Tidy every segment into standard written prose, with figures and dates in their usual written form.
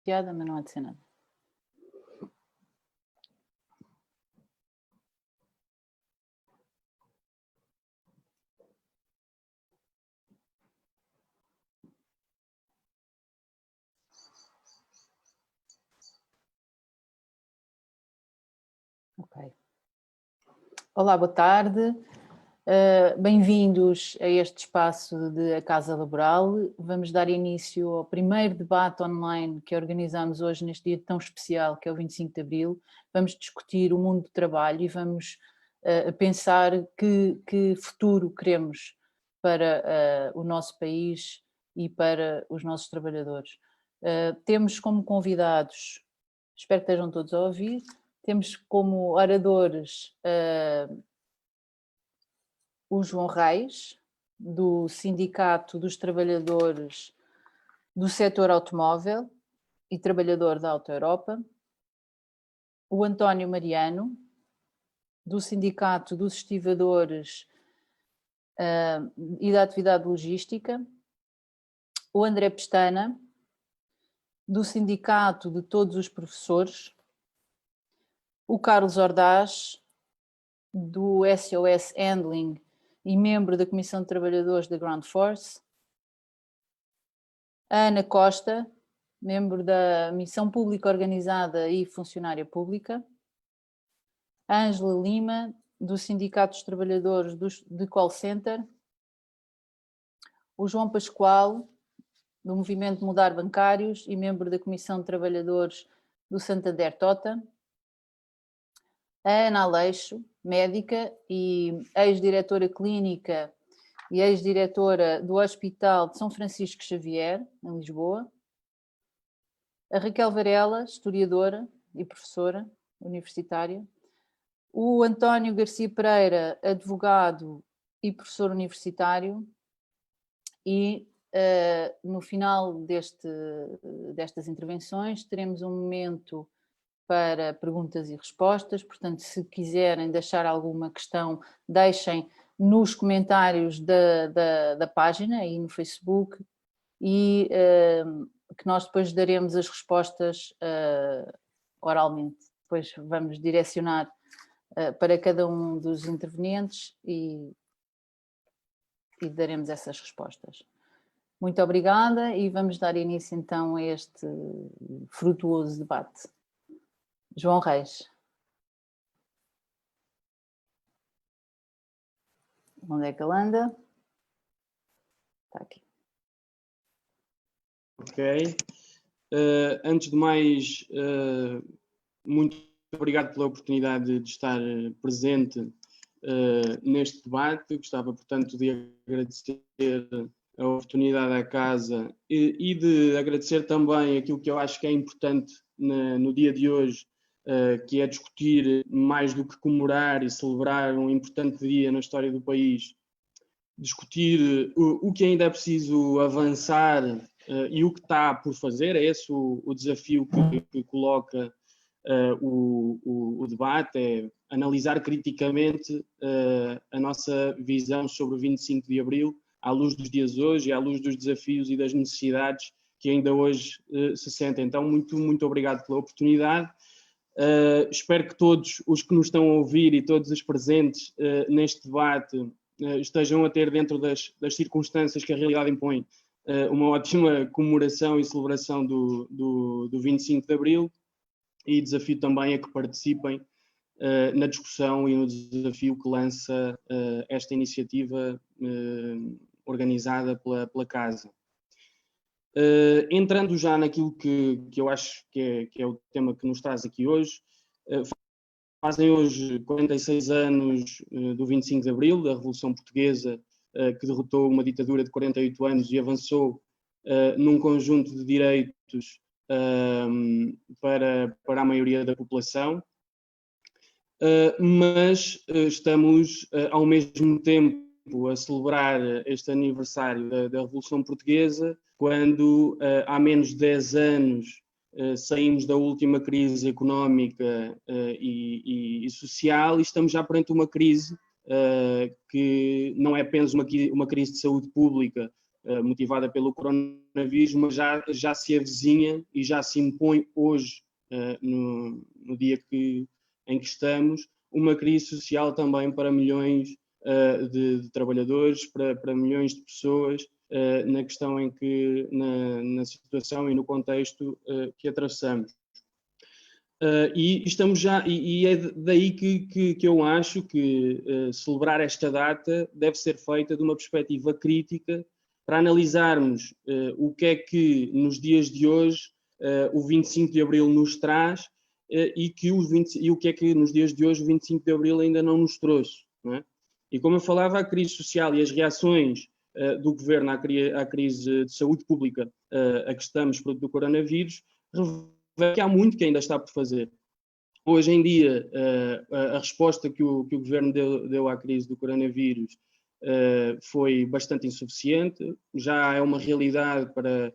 piada, mas não há de ser nada. Ok. Olá, boa tarde. Bem-vindos a este espaço de A Casa Laboral. Vamos dar início ao primeiro debate online que organizamos hoje neste dia tão especial, que é o 25 de Abril. Vamos discutir o mundo do trabalho e vamos pensar que futuro queremos para o nosso país e para os nossos trabalhadores. Temos como convidados, espero que estejam todos a ouvir, temos como oradores o João Reis, do Sindicato dos Trabalhadores do Setor Automóvel e trabalhador da Auto Europa, o António Mariano, do Sindicato dos Estivadores e da Atividade Logística, o André Pestana, do Sindicato de Todos os Professores, o Carlos Ordaz, do SOS Handling e membro da Comissão de Trabalhadores da Ground Force, a Ana Costa, membro da Missão Pública Organizada e funcionária pública, a Ângela Lima, do Sindicato dos Trabalhadores de Call Center, o João Pascoal, do Movimento Mudar Bancários e membro da Comissão de Trabalhadores do Santander Tota, a Ana Aleixo, médica e ex-diretora clínica e ex-diretora do Hospital de São Francisco Xavier, em Lisboa, a Raquel Varela, historiadora e professora universitária, o António Garcia Pereira, advogado e professor universitário, e no final destas intervenções teremos um momento para perguntas e respostas, portanto, se quiserem deixar alguma questão, deixem nos comentários da página, aí no Facebook, e que nós depois daremos as respostas oralmente. Depois vamos direcionar para cada um dos intervenientes e daremos essas respostas. Muito obrigada e vamos dar início então a este frutuoso debate. João Reis. Onde é que ele anda? Está aqui. Ok. Antes de mais, muito obrigado pela oportunidade de estar presente neste debate. Gostava, portanto, de agradecer a oportunidade à Casa e de agradecer também aquilo que eu acho que é importante no dia de hoje, que é discutir mais do que comemorar e celebrar um importante dia na história do país, discutir o que ainda é preciso avançar e o que está por fazer. É esse o desafio que coloca o debate, é analisar criticamente a nossa visão sobre o 25 de Abril, à luz dos dias de hoje e à luz dos desafios e das necessidades que ainda hoje se sentem. Então, muito obrigado pela oportunidade. Espero que todos os que nos estão a ouvir e todos os presentes neste debate estejam a ter, dentro das circunstâncias que a realidade impõe, uma ótima comemoração e celebração do 25 de Abril, e desafio também a que participem na discussão e no desafio que lança esta iniciativa organizada pela Casa. Entrando já naquilo que eu acho que é o tema que nos traz aqui hoje, fazem hoje 46 anos do 25 de Abril, da Revolução Portuguesa, que derrotou uma ditadura de 48 anos e avançou num conjunto de direitos para a maioria da população, mas estamos ao mesmo tempo a celebrar este aniversário da Revolução Portuguesa, quando há menos de 10 anos saímos da última crise económica e social, e estamos já perante uma crise que não é apenas uma crise de saúde pública motivada pelo coronavírus, mas já se avizinha e já se impõe hoje, no dia em que estamos, uma crise social também para milhões de trabalhadores, para milhões de pessoas, na questão em que, na situação e no contexto que atravessamos. E estamos e é daí que eu acho que celebrar esta data deve ser feita de uma perspectiva crítica para analisarmos o que é que nos dias de hoje o 25 de Abril nos traz e o que é que nos dias de hoje o 25 de Abril ainda não nos trouxe, não é? E como eu falava, a crise social e as reações do governo à crise de saúde pública a que estamos produto do coronavírus revela que há muito que ainda está por fazer. Hoje em dia, a resposta que o governo deu à crise do coronavírus foi bastante insuficiente. Já é uma realidade para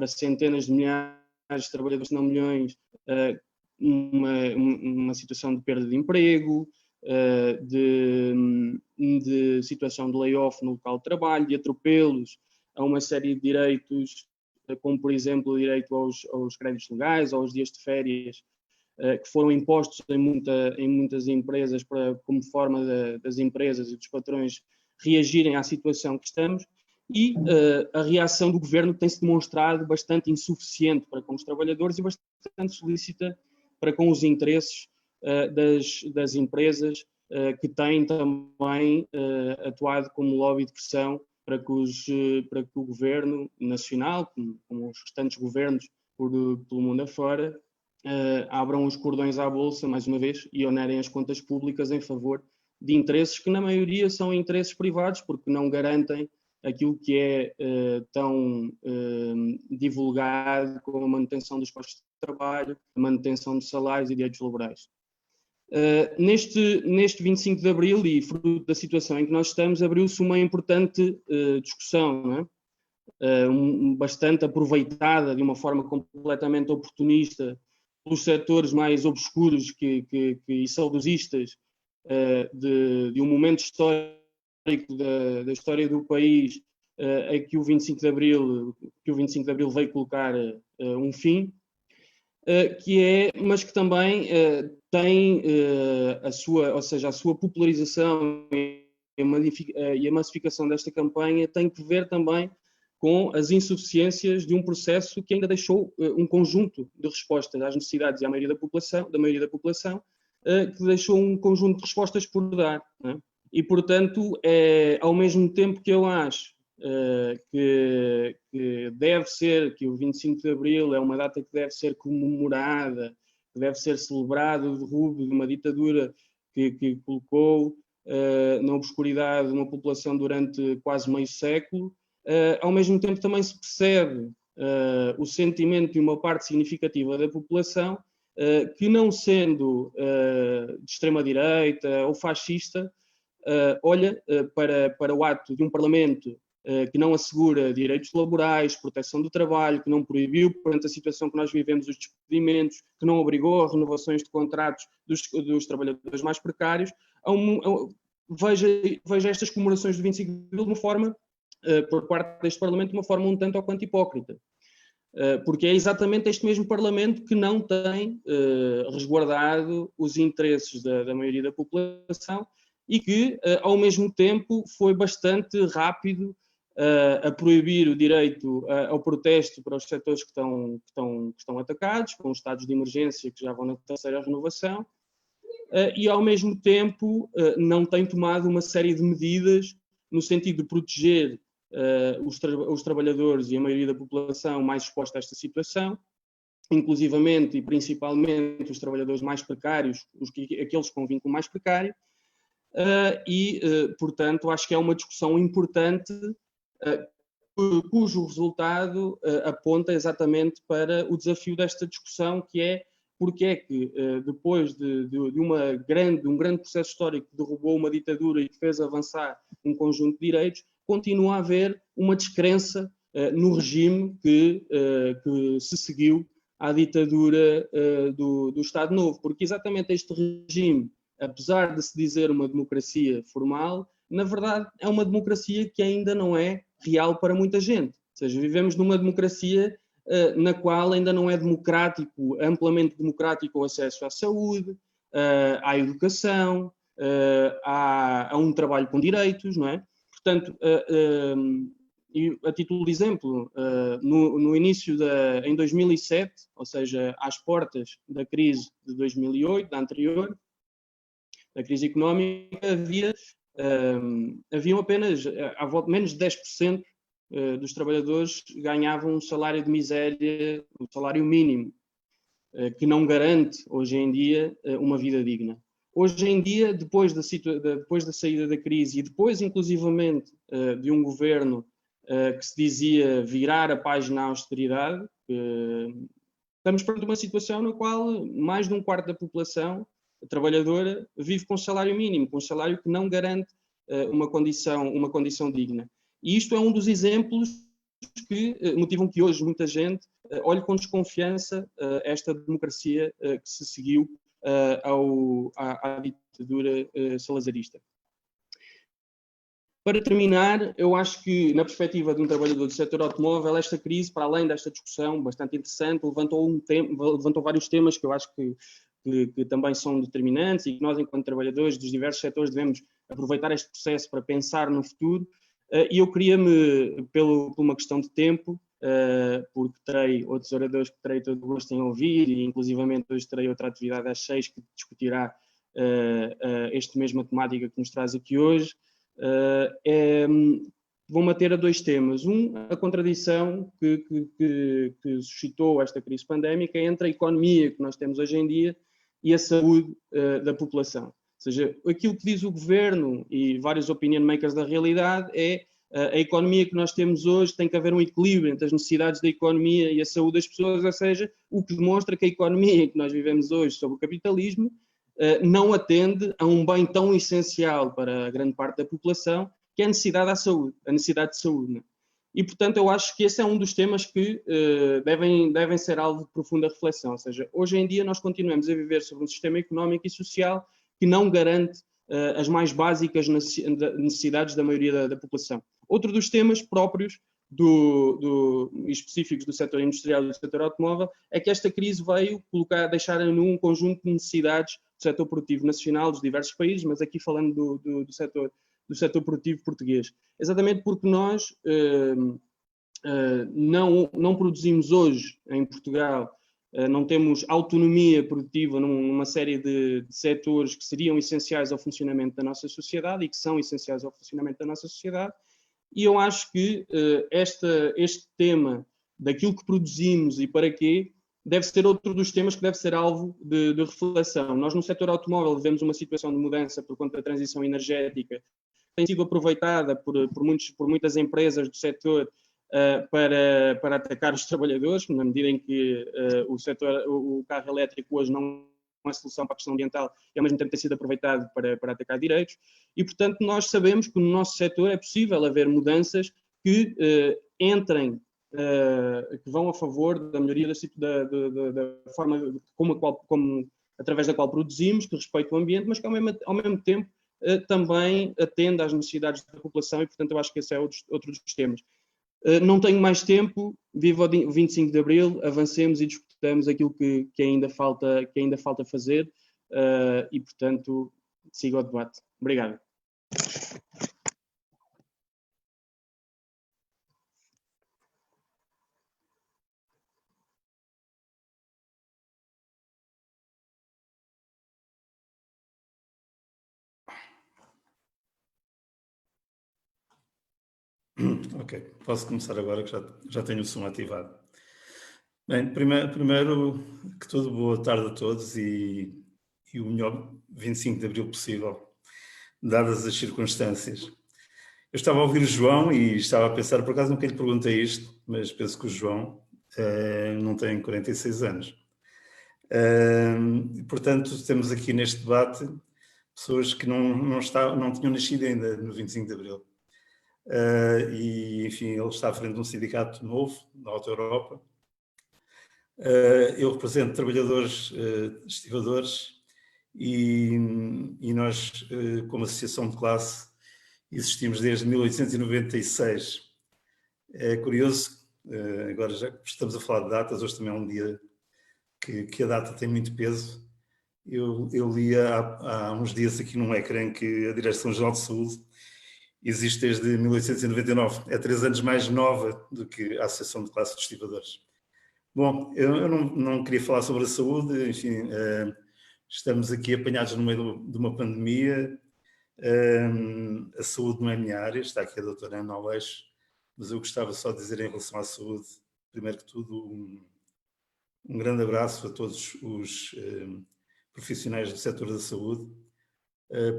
centenas de milhares de trabalhadores, se não milhões, uma situação de perda de emprego, de situação de layoff no local de trabalho, de atropelos a uma série de direitos, como por exemplo o direito aos créditos legais, aos dias de férias, que foram impostos em muitas empresas como forma das empresas e dos patrões reagirem à situação que estamos, e a reação do governo tem-se demonstrado bastante insuficiente para com os trabalhadores e bastante solícita para com os interesses das empresas que têm também atuado como lobby de pressão para que o governo nacional, como os restantes governos pelo mundo afora, abram os cordões à bolsa, mais uma vez, e onerem as contas públicas em favor de interesses que, na maioria, são interesses privados, porque não garantem aquilo que é tão divulgado como a manutenção dos postos de trabalho, a manutenção de salários e direitos laborais. Neste 25 de Abril, e fruto da situação em que nós estamos, abriu-se uma importante discussão, não é? Bastante aproveitada de uma forma completamente oportunista pelos setores mais obscuros e saudosistas de um momento histórico da história do país a que o 25 de Abril veio colocar um fim, mas que também tem a sua popularização e a massificação desta campanha tem que ver também com as insuficiências de um processo que ainda deixou um conjunto de respostas às necessidades e à maioria da população, que deixou um conjunto de respostas por dar, não é? E, portanto, ao mesmo tempo que eu acho que que o 25 de Abril é uma data que deve ser comemorada, que deve ser celebrado o derrubo de uma ditadura que colocou na obscuridade uma população durante quase meio século, ao mesmo tempo também se percebe o sentimento de uma parte significativa da população que, não sendo de extrema-direita ou fascista, olha para o ato de um Parlamento que não assegura direitos laborais, proteção do trabalho, que não proibiu, perante a situação que nós vivemos, os despedimentos, que não obrigou a renovações de contratos dos trabalhadores mais precários. Veja estas comemorações do 25 de Abril de uma forma, por parte deste Parlamento, de uma forma um tanto ou quanto hipócrita. Porque é exatamente este mesmo Parlamento que não tem resguardado os interesses da maioria da população e que, ao mesmo tempo, foi bastante rápido a proibir o direito ao protesto para os setores que estão atacados, com os estados de emergência que já vão na terceira renovação, e, ao mesmo tempo, não tem tomado uma série de medidas no sentido de proteger os trabalhadores e a maioria da população mais exposta a esta situação, inclusivamente e principalmente os trabalhadores mais precários, aqueles com vínculo mais precário, portanto, acho que é uma discussão importante cujo resultado aponta exatamente para o desafio desta discussão, que é porque é que, depois de um grande processo histórico que derrubou uma ditadura e que fez avançar um conjunto de direitos, continua a haver uma descrença no regime que se seguiu à ditadura do Estado Novo, porque exatamente este regime, apesar de se dizer uma democracia formal, na verdade é uma democracia que ainda não é real para muita gente. Ou seja, vivemos numa democracia na qual ainda não é democrático, amplamente democrático, o acesso à saúde, à educação, a um trabalho com direitos, não é? Portanto, e a título de exemplo, no início em 2007, ou seja, às portas da crise de 2008, da anterior, da crise económica, haviam apenas, à volta, menos de 10% dos trabalhadores ganhavam um salário de miséria, um salário mínimo, que não garante, hoje em dia, uma vida digna. Hoje em dia, depois da saída da crise e depois, inclusivamente, de um governo que se dizia virar a página à austeridade, estamos perante uma situação na qual mais de um quarto da população trabalhadora vive com salário mínimo, com um salário que não garante uma condição digna. E isto é um dos exemplos que motivam que hoje muita gente olhe com desconfiança esta democracia que se seguiu à ditadura salazarista. Para terminar, eu acho que, na perspectiva de um trabalhador do setor automóvel, esta crise, para além desta discussão bastante interessante, levantou vários temas que eu acho que também são determinantes e que nós, enquanto trabalhadores dos diversos setores, devemos aproveitar este processo para pensar no futuro. E eu queria-me, por uma questão de tempo, porque terei outros oradores que terei todo o gosto em ouvir, e inclusivamente hoje terei outra atividade às 6 que discutirá esta mesma temática que nos traz aqui hoje. Vou-me ater a dois temas. A contradição que suscitou esta crise pandémica entre a economia que nós temos hoje em dia e a saúde da população. Ou seja, aquilo que diz o governo e vários opinion makers da realidade é a economia que nós temos hoje tem que haver um equilíbrio entre as necessidades da economia e a saúde das pessoas, ou seja, o que demonstra que a economia que nós vivemos hoje sob o capitalismo não atende a um bem tão essencial para a grande parte da população, que é a necessidade de saúde. Né? E, portanto, eu acho que esse é um dos temas que devem ser alvo de profunda reflexão. Ou seja, hoje em dia nós continuamos a viver sobre um sistema económico e social que não garante as mais básicas necessidades da maioria da população. Outro dos temas próprios específicos do setor industrial e do setor automóvel é que esta crise veio deixar num conjunto de necessidades do setor produtivo nacional dos diversos países, mas aqui falando do setor produtivo português. Exatamente porque nós não produzimos hoje em Portugal, não temos autonomia produtiva numa série de setores que seriam essenciais ao funcionamento da nossa sociedade e que são essenciais ao funcionamento da nossa sociedade. E eu acho que este tema daquilo que produzimos e para quê deve ser outro dos temas que deve ser alvo de reflexão. Nós, no setor automóvel, vivemos uma situação de mudança por conta da transição energética, que tem sido aproveitada por muitas empresas do setor para atacar os trabalhadores, na medida em que o carro elétrico hoje não é solução para a questão ambiental e ao mesmo tempo tem sido aproveitado para atacar direitos. E, portanto, nós sabemos que no nosso setor é possível haver mudanças que que vão a favor da melhoria da forma através da qual produzimos, que respeita o ambiente, mas que ao mesmo tempo também atende às necessidades da população e, portanto, eu acho que esse é outro dos temas. Não tenho mais tempo, viva o 25 de Abril, avancemos e discutamos aquilo que ainda falta fazer e, portanto, siga o debate. Obrigado. Ok, posso começar agora que já tenho o som ativado. Bem, primeiro que tudo, boa tarde a todos e o melhor 25 de Abril possível, dadas as circunstâncias. Eu estava a ouvir o João e estava a pensar, por acaso nunca lhe perguntei isto, mas penso que o João não tem 46 anos. Portanto, temos aqui neste debate pessoas que não tinham nascido ainda no 25 de Abril. E, enfim, ele está à frente de um sindicato novo, na Auto Europa. Eu represento trabalhadores estivadores e nós, como associação de classe, existimos desde 1896 É curioso, agora já estamos a falar de datas, hoje também é um dia que a data tem muito peso. Eu li há uns dias aqui num ecrã que a Direção-Geral de Saúde existe desde 1899, é 3 anos mais nova do que a Associação de Classe de Estivadores. Bom, eu não queria falar sobre a saúde, enfim, estamos aqui apanhados no meio de uma pandemia, a saúde não é minha área, está aqui a doutora Ana Aleixo, mas eu gostava só de dizer em relação à saúde, primeiro que tudo, um grande abraço a todos os profissionais do setor da saúde,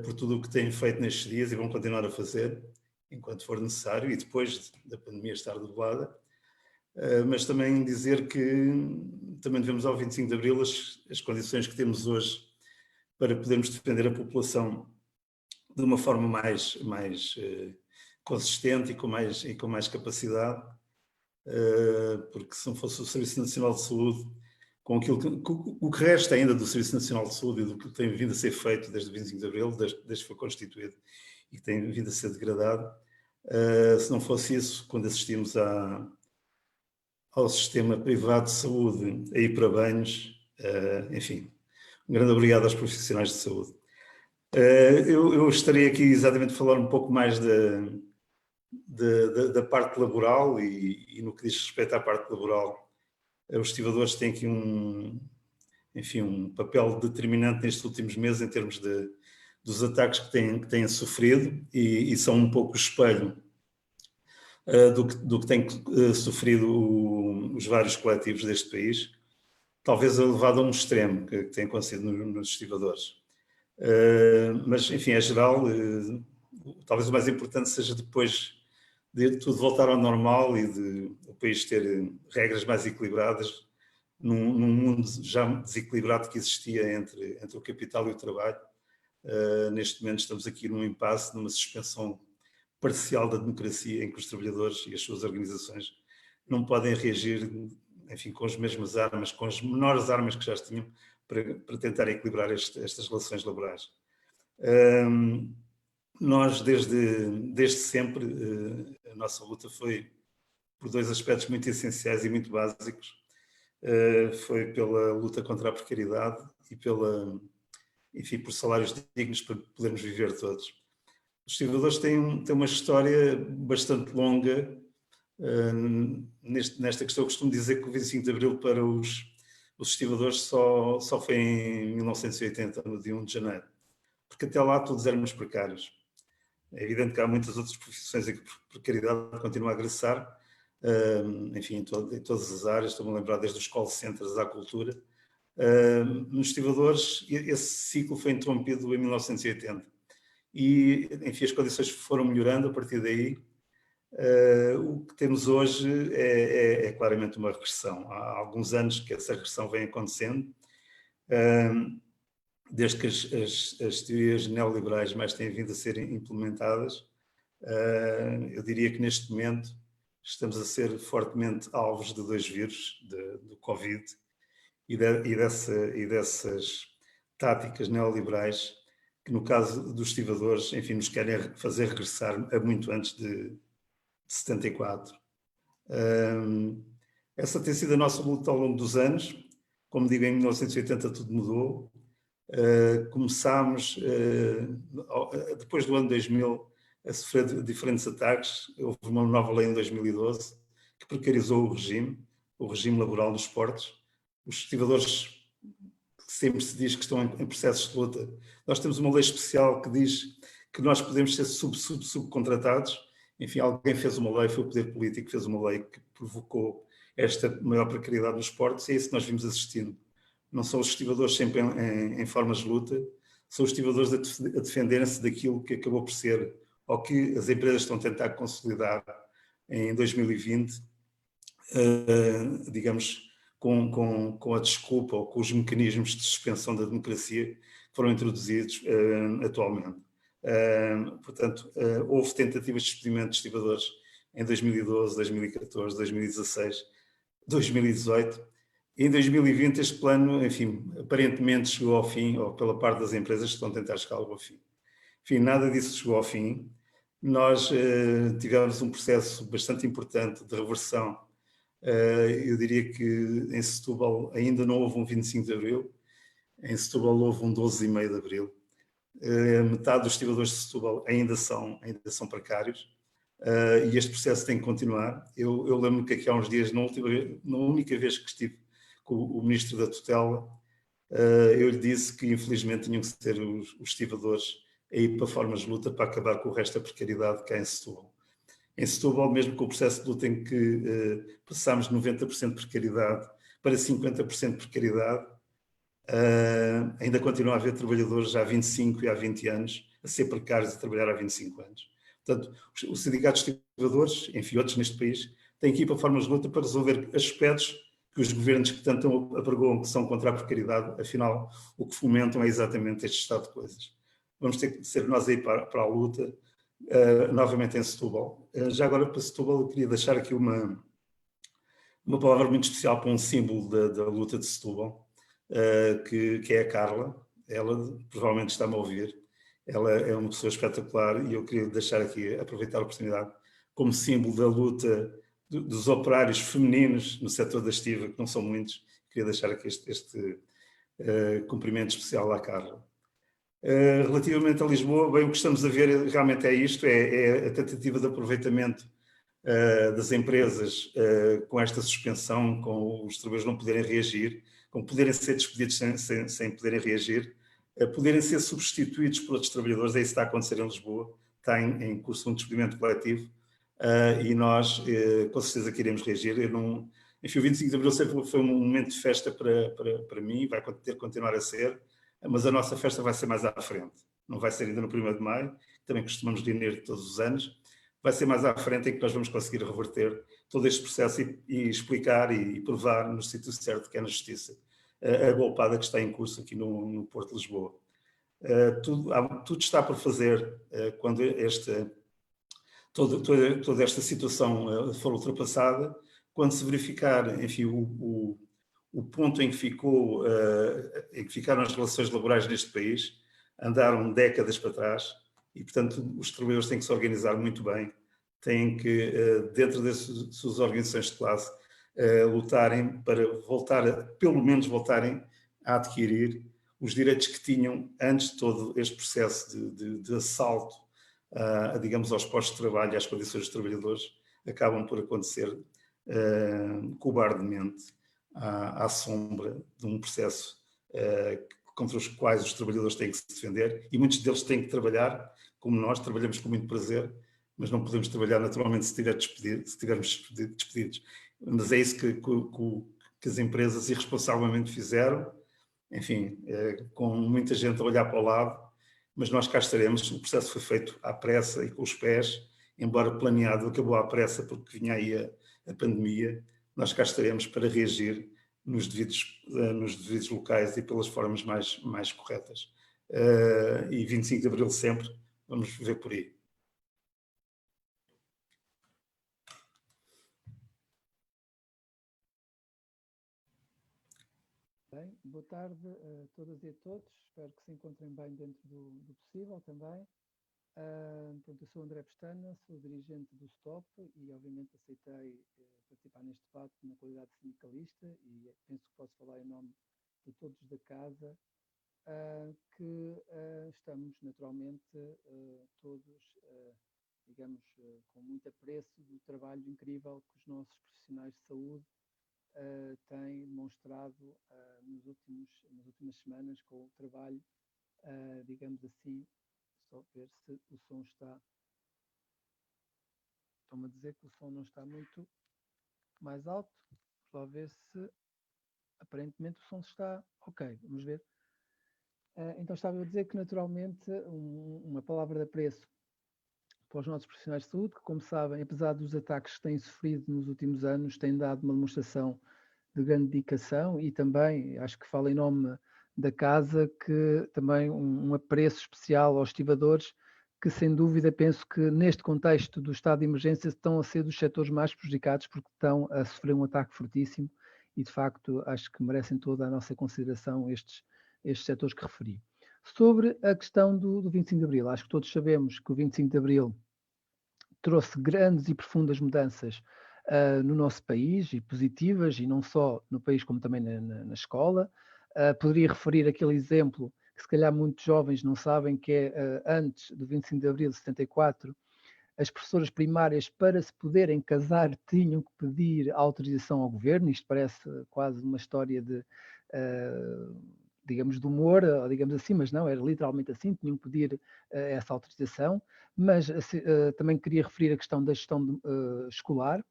por tudo o que têm feito nestes dias e vão continuar a fazer, enquanto for necessário, e depois da pandemia estar debelada. Mas também dizer que também devemos ao 25 de Abril as condições que temos hoje para podermos defender a população de uma forma mais consistente e com mais capacidade, porque se não fosse o Serviço Nacional de Saúde, com o que resta ainda do Serviço Nacional de Saúde e do que tem vindo a ser feito desde o 25 de Abril, desde que foi constituído e que tem vindo a ser degradado, se não fosse isso, quando assistimos ao sistema privado de saúde a ir para banhos, enfim, um grande obrigado aos profissionais de saúde. Eu estarei aqui exatamente a falar um pouco mais da parte laboral e no que diz respeito à parte laboral, os estivadores têm aqui um papel determinante nestes últimos meses em termos dos ataques que têm sofrido e são um pouco o espelho do que têm sofrido os vários coletivos deste país, talvez elevado a um extremo que tem acontecido nos estivadores. Mas, enfim, é geral, talvez o mais importante seja depois de tudo voltar ao normal e de o país ter regras mais equilibradas num mundo já desequilibrado que existia entre o capital e o trabalho. Neste momento estamos aqui num impasse, numa suspensão parcial da democracia em que os trabalhadores e as suas organizações não podem reagir, enfim, com as mesmas armas, com as menores armas que já tinham para tentar equilibrar estas relações laborais. Nós, desde sempre, a nossa luta foi por 2 aspectos muito essenciais e muito básicos. Foi pela luta contra a precariedade e por salários dignos para podermos viver todos. Os estivadores têm uma história bastante longa nesta questão. Eu costumo dizer que o 25 de Abril para os estivadores só foi em 1980, no dia 1 de janeiro, porque até lá todos éramos precários. É evidente que há muitas outras profissões em que a precariedade continua a agressar, enfim, em todas as áreas, estou-me a lembrar desde os call centers à cultura. Nos estivadores, esse ciclo foi interrompido em 1980 e, enfim, as condições foram melhorando a partir daí. O que temos hoje é claramente uma regressão. Há alguns anos que essa regressão vem acontecendo, desde que as teorias neoliberais mais têm vindo a ser implementadas. Eu diria que neste momento estamos a ser fortemente alvos de 2 vírus, do Covid e dessas táticas neoliberais que, no caso dos estivadores, enfim, nos querem fazer regressar a muito antes de 74. Essa tem sido a nossa luta ao longo dos anos. Como digo, em 1980 tudo mudou. Começámos, depois do ano 2000, a sofrer diferentes ataques. Houve uma nova lei em 2012 que precarizou o regime laboral nos portos. Os estivadores, sempre se diz que estão em processos de luta. Nós temos uma lei especial que diz que nós podemos ser subcontratados. Enfim, alguém fez uma lei, foi o poder político que fez uma lei que provocou esta maior precariedade nos portos, e é isso que nós vimos assistindo. Não são os estivadores sempre em formas de luta, são os estivadores a defenderem-se daquilo que acabou por ser, ou que as empresas estão a tentar consolidar em 2020, digamos, com a desculpa ou com os mecanismos de suspensão da democracia que foram introduzidos atualmente. Portanto, houve tentativas de despedimento de estivadores em 2012, 2014, 2016, 2018. Em 2020 este plano, enfim, aparentemente chegou ao fim, ou pela parte das empresas que estão a tentar chegar ao fim. Enfim, nada disso chegou ao fim. nós tivemos um processo bastante importante de reversão. Eu diria que em Setúbal ainda não houve um 25 de Abril, em Setúbal houve um 12,5 de Abril. Metade dos estivadores de Setúbal ainda são precários, e este processo tem que continuar. Eu lembro que aqui há uns dias, na única vez que estive com o Ministro da Tutela, eu lhe disse que infelizmente tinham que ser os estivadores a ir para formas de luta para acabar com o resto da precariedade que há em Setúbal. Em Setúbal, mesmo com o processo de luta em que passámos de 90% de precariedade para 50% de precariedade, ainda continua a haver trabalhadores já há 25 e há 20 anos a ser precários e a trabalhar há 25 anos. Portanto, os sindicatos de estivadores, enfim, outros neste país, têm que ir para formas de luta para resolver aspectos que os governos que tanto apregoam que são contra a precariedade, afinal, o que fomentam é exatamente este estado de coisas. Vamos ter que ser nós aí para a luta, novamente em Setúbal. Já agora, para Setúbal, eu queria deixar aqui uma palavra muito especial para um símbolo da luta de Setúbal, que é a Carla. Ela provavelmente está-me a ouvir. Ela é uma pessoa espetacular e eu queria deixar aqui, aproveitar a oportunidade, como símbolo da luta dos operários femininos no setor da estiva, que não são muitos. Queria deixar aqui este cumprimento especial à Carla. Relativamente a Lisboa, bem, o que estamos a ver realmente é isto, é a tentativa de aproveitamento das empresas com esta suspensão, com os trabalhadores não poderem reagir, com poderem ser despedidos sem poderem reagir, poderem ser substituídos por outros trabalhadores. É isso que está a acontecer em Lisboa, está em curso um despedimento coletivo, e nós com certeza que iremos reagir. Enfim, o 25 de Abril sempre foi um momento de festa para mim, vai ter que continuar a ser, mas a nossa festa vai ser mais à frente, não vai ser ainda no 1º de Maio, também costumamos reunir todos os anos. Vai ser mais à frente em que nós vamos conseguir reverter todo este processo e explicar e provar no sítio certo, que é na Justiça, a golpada que está em curso aqui no Porto de Lisboa. Tudo está por fazer quando toda esta situação for ultrapassada, quando se verificar, enfim, o ponto em que ficaram as relações laborais neste país, andaram décadas para trás, e, portanto, os trabalhadores têm que se organizar muito bem, têm que, dentro das suas organizações de classe, lutarem para pelo menos voltarem a adquirir os direitos que tinham antes de todo este processo de assalto, digamos, aos postos de trabalho e às condições dos trabalhadores, acabam por acontecer cobardemente à sombra de um processo contra os quais os trabalhadores têm que se defender, e muitos deles têm que trabalhar, como nós, trabalhamos com muito prazer, mas não podemos trabalhar naturalmente se estivermos despedidos. Mas é isso que as empresas irresponsavelmente fizeram, enfim, com muita gente a olhar para o lado, mas nós cá estaremos. O processo foi feito à pressa e com os pés, embora planeado, acabou à pressa porque vinha aí a pandemia. Nós cá estaremos para reagir nos devidos locais e pelas formas mais corretas. E 25 de Abril sempre, vamos ver por aí. Bem, boa tarde a todas e a todos, espero que se encontrem bem dentro do possível também. Eu sou André Pestana, sou dirigente do STOP e obviamente aceitei participar neste debate na qualidade de sindicalista e penso que posso falar em nome de todos da casa, que estamos naturalmente todos, digamos, com muito apreço do trabalho incrível que os nossos profissionais de saúde têm demonstrado nas últimas semanas com o trabalho, digamos assim, só ver se o som está... Estão-me a dizer que o som não está muito mais alto, vamos lá ver se aparentemente o som está ok, vamos ver. Então estava a dizer que naturalmente uma palavra de apreço para os nossos profissionais de saúde, que como sabem, apesar dos ataques que têm sofrido nos últimos anos, têm dado uma demonstração de grande dedicação e também, acho que falo em nome da casa, que também um apreço especial aos estivadores, que sem dúvida penso que neste contexto do estado de emergência estão a ser dos setores mais prejudicados porque estão a sofrer um ataque fortíssimo e de facto acho que merecem toda a nossa consideração estes setores que referi. Sobre a questão do 25 de Abril, acho que todos sabemos que o 25 de Abril trouxe grandes e profundas mudanças no nosso país, e positivas, e não só no país como também na escola. Poderia referir aquele exemplo que se calhar muitos jovens não sabem, que é antes do 25 de Abril de 74, as professoras primárias, para se poderem casar, tinham que pedir autorização ao governo. Isto parece quase uma história de, digamos, de humor, ou digamos assim, mas não, era literalmente assim, tinham que pedir essa autorização. Mas também queria referir a questão da gestão escolar,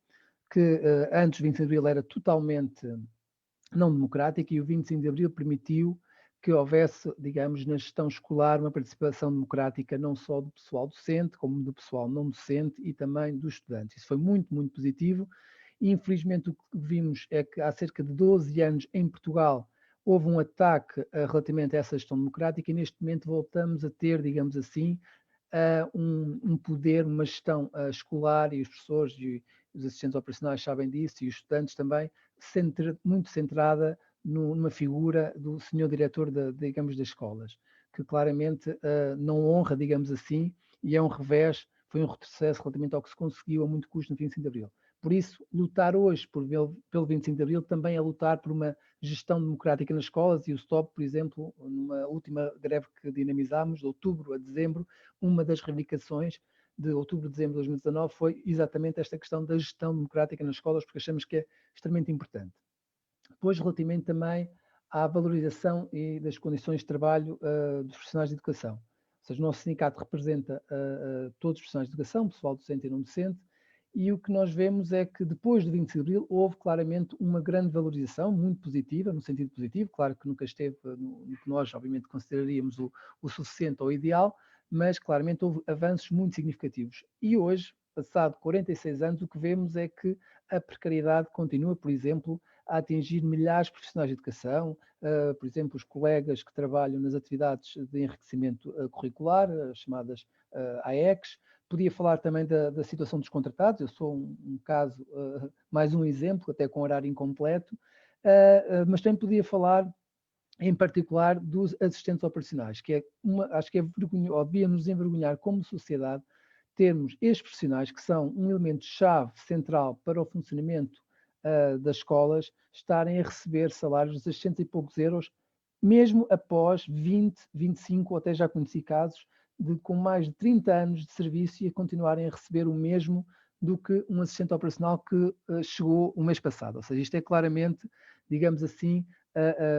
que antes do 25 de Abril era totalmente não democrática, e o 25 de Abril permitiu que houvesse, digamos, na gestão escolar uma participação democrática não só do pessoal docente, como do pessoal não docente e também dos estudantes. Isso foi muito, muito positivo, e infelizmente o que vimos é que há cerca de 12 anos em Portugal houve um ataque relativamente a essa gestão democrática, e neste momento voltamos a ter, digamos assim, um poder, uma gestão escolar, e os professores e os assistentes operacionais sabem disso, e os estudantes também, muito centrada numa figura do senhor diretor, digamos, das escolas, que claramente não honra, digamos assim, e é um revés, foi um retrocesso relativamente ao que se conseguiu a muito custo no 25 de Abril. Por isso, lutar hoje pelo 25 de Abril também é lutar por uma gestão democrática nas escolas, e o STOP, por exemplo, numa última greve que dinamizámos, de outubro a dezembro, uma das reivindicações de outubro a dezembro de 2019 foi exatamente esta questão da gestão democrática nas escolas, porque achamos que é extremamente importante. Depois, relativamente também à valorização e das condições de trabalho dos profissionais de educação. Ou seja, o nosso sindicato representa todos os profissionais de educação, pessoal docente e não docente, e o que nós vemos é que depois do 25 de Abril houve claramente uma grande valorização, muito positiva, no sentido positivo, claro que nunca esteve no que nós obviamente consideraríamos o suficiente ou o ideal, mas claramente houve avanços muito significativos. E hoje, passado 46 anos, o que vemos é que a precariedade continua, por exemplo, a atingir milhares de profissionais de educação, por exemplo, os colegas que trabalham nas atividades de enriquecimento curricular, chamadas AECs. Podia falar também da situação dos contratados, eu sou um caso, mais um exemplo, até com horário incompleto, mas também podia falar em particular dos assistentes operacionais, que é acho que é vergonhoso, ou devia nos envergonhar como sociedade, termos estes profissionais, que são um elemento-chave central para o funcionamento das escolas, estarem a receber salários de 600 e poucos euros, mesmo após 20, 25, ou até já conheci casos com mais de 30 anos de serviço, e a continuarem a receber o mesmo do que um assistente operacional que chegou o mês passado. Ou seja, isto é claramente, digamos assim,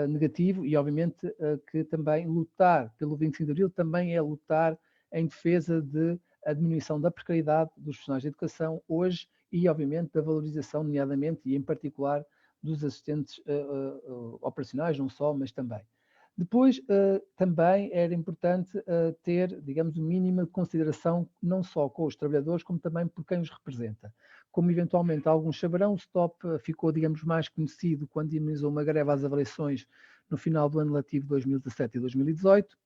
negativo, e obviamente que também lutar pelo 25 de Abril também é lutar em defesa da diminuição da precariedade dos profissionais de educação hoje, e obviamente da valorização, nomeadamente e em particular, dos assistentes operacionais, não só, mas também. Depois, também era importante ter, digamos, o mínimo de consideração, não só com os trabalhadores, como também por quem os representa. Como eventualmente alguns saberão, o STOP ficou, digamos, mais conhecido quando dinamizou uma greve às avaliações no final do ano letivo 2017 e 2018,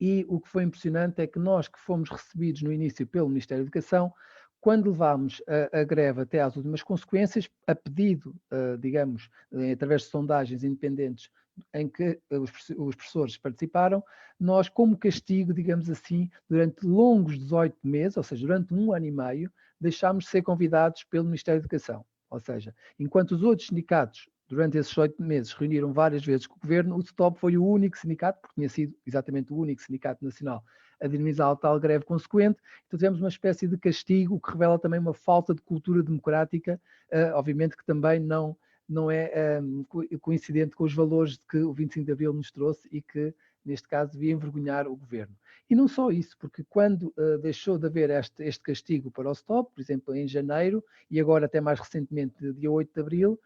e o que foi impressionante é que nós, que fomos recebidos no início pelo Ministério da Educação, quando levámos a greve até às últimas consequências, a pedido, digamos, através de sondagens independentes em que os professores participaram, nós, como castigo, digamos assim, durante longos 18 meses, ou seja, durante um ano e meio, deixámos de ser convidados pelo Ministério da Educação. Ou seja, enquanto os outros sindicatos, durante esses 8 meses, reuniram várias vezes com o governo, o STOP foi o único sindicato, porque tinha sido exatamente o único sindicato nacional a dinamizar a tal greve consequente. Então tivemos uma espécie de castigo, o que revela também uma falta de cultura democrática, obviamente que também não é coincidente com os valores que o 25 de Abril nos trouxe, e que, neste caso, devia envergonhar o governo. E não só isso, porque quando deixou de haver este castigo para o STOP, por exemplo, em janeiro, e agora até mais recentemente, dia 8 de Abril,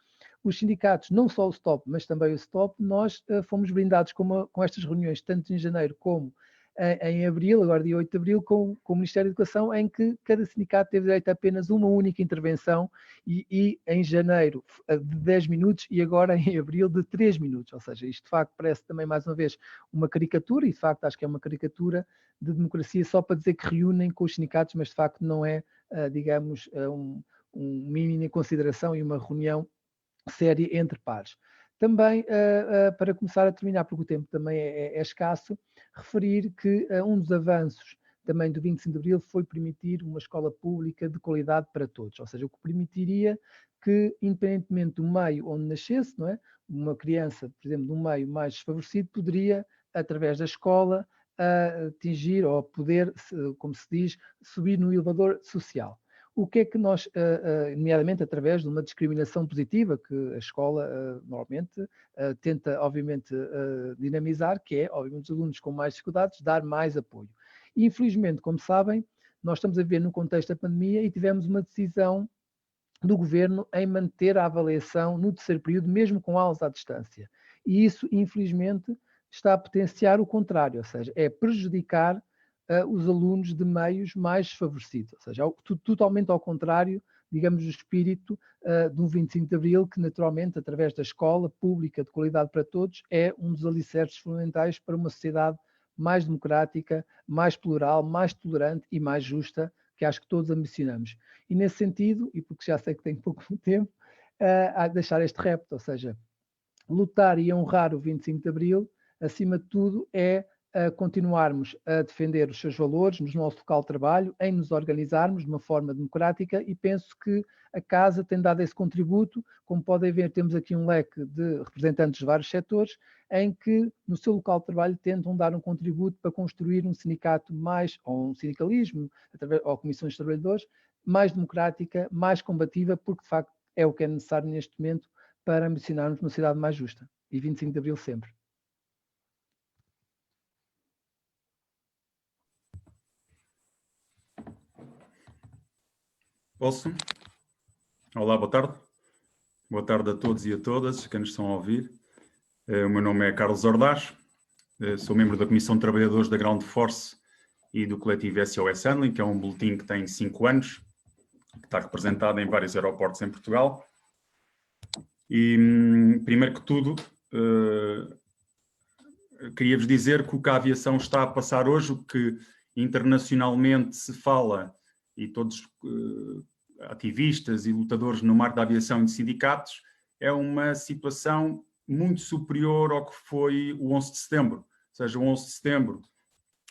os sindicatos, não só o STOP, mas também o STOP, nós fomos brindados com estas reuniões, tanto em janeiro como em abril, agora dia 8 de abril, com o Ministério da Educação, em que cada sindicato teve direito a apenas uma única intervenção, e em janeiro de 10 minutos, e agora em abril de 3 minutos. Ou seja, isto de facto parece também, mais uma vez, uma caricatura, e de facto acho que é uma caricatura de democracia só para dizer que reúnem com os sindicatos, mas de facto não é, digamos, um mínimo em consideração e uma reunião séria entre pares. Também, para começar a terminar, porque o tempo também é escasso, referir que um dos avanços também do 25 de Abril foi permitir uma escola pública de qualidade para todos, ou seja, o que permitiria que, independentemente do meio onde nascesse, não é? Uma criança, por exemplo, de um meio mais desfavorecido, poderia, através da escola, atingir ou poder, como se diz, subir no elevador social. O que é que nós, nomeadamente através de uma discriminação positiva, que a escola normalmente tenta, obviamente, dinamizar, que é, obviamente, os alunos com mais dificuldades, dar mais apoio. E, infelizmente, como sabem, nós estamos a viver no contexto da pandemia e tivemos uma decisão do governo em manter a avaliação no terceiro período, mesmo com aulas à distância. E isso, infelizmente, está a potenciar o contrário, ou seja, é prejudicar os alunos de meios mais desfavorecidos, ou seja, totalmente ao contrário, digamos, do espírito do 25 de Abril, que naturalmente, através da escola pública de qualidade para todos, é um dos alicerces fundamentais para uma sociedade mais democrática, mais plural, mais tolerante e mais justa, que acho que todos ambicionamos. E nesse sentido, e porque já sei que tenho pouco tempo, a deixar este repto, ou seja, lutar e honrar o 25 de Abril, acima de tudo, é continuarmos a defender os seus valores no nosso local de trabalho, em nos organizarmos de uma forma democrática, e penso que a Casa tem dado esse contributo. Como podem ver, temos aqui um leque de representantes de vários setores, em que no seu local de trabalho tentam dar um contributo para construir um sindicato mais, ou um sindicalismo, ou comissões de trabalhadores, mais democrática, mais combativa, porque de facto é o que é necessário neste momento para ambicionarmos uma sociedade mais justa. E 25 de Abril sempre. Posso? Olá, boa tarde. Boa tarde a todos e a todas, quem nos estão a ouvir. O meu nome é Carlos Ordaz, sou membro da Comissão de Trabalhadores da Ground Force e do coletivo SOS Handling, que é um boletim que tem 5 anos, que está representado em vários aeroportos em Portugal. E, primeiro que tudo, queria-vos dizer que o que a aviação está a passar hoje, o que internacionalmente se fala, e todos ativistas e lutadores no marco da aviação e de sindicatos, é uma situação muito superior ao que foi o 11 de setembro. Ou seja, o 11 de setembro,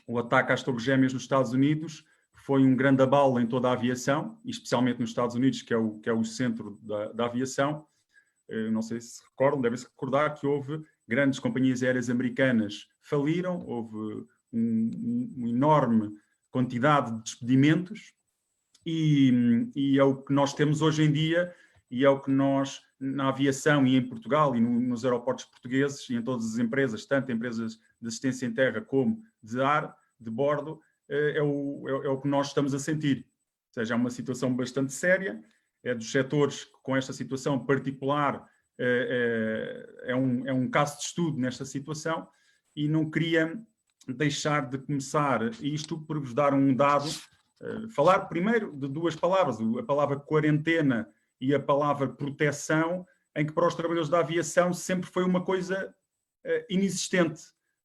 o ataque às Torres Gêmeas nos Estados Unidos, foi um grande abalo em toda a aviação, e especialmente nos Estados Unidos, que é o centro da aviação. Não sei se recordam, devem-se recordar que houve grandes companhias aéreas americanas faliram, houve uma enorme quantidade de despedimentos, e é o que nós temos hoje em dia, e é o que nós, na aviação e em Portugal, e nos aeroportos portugueses, e em todas as empresas, tanto empresas de assistência em terra como de ar, de bordo, é o que nós estamos a sentir. Ou seja, é uma situação bastante séria, é dos setores que, com esta situação particular, é um caso de estudo nesta situação, e não queria deixar de começar isto por vos dar um dado, falar primeiro de duas palavras, a palavra quarentena e a palavra proteção, em que para os trabalhadores da aviação sempre foi uma coisa inexistente.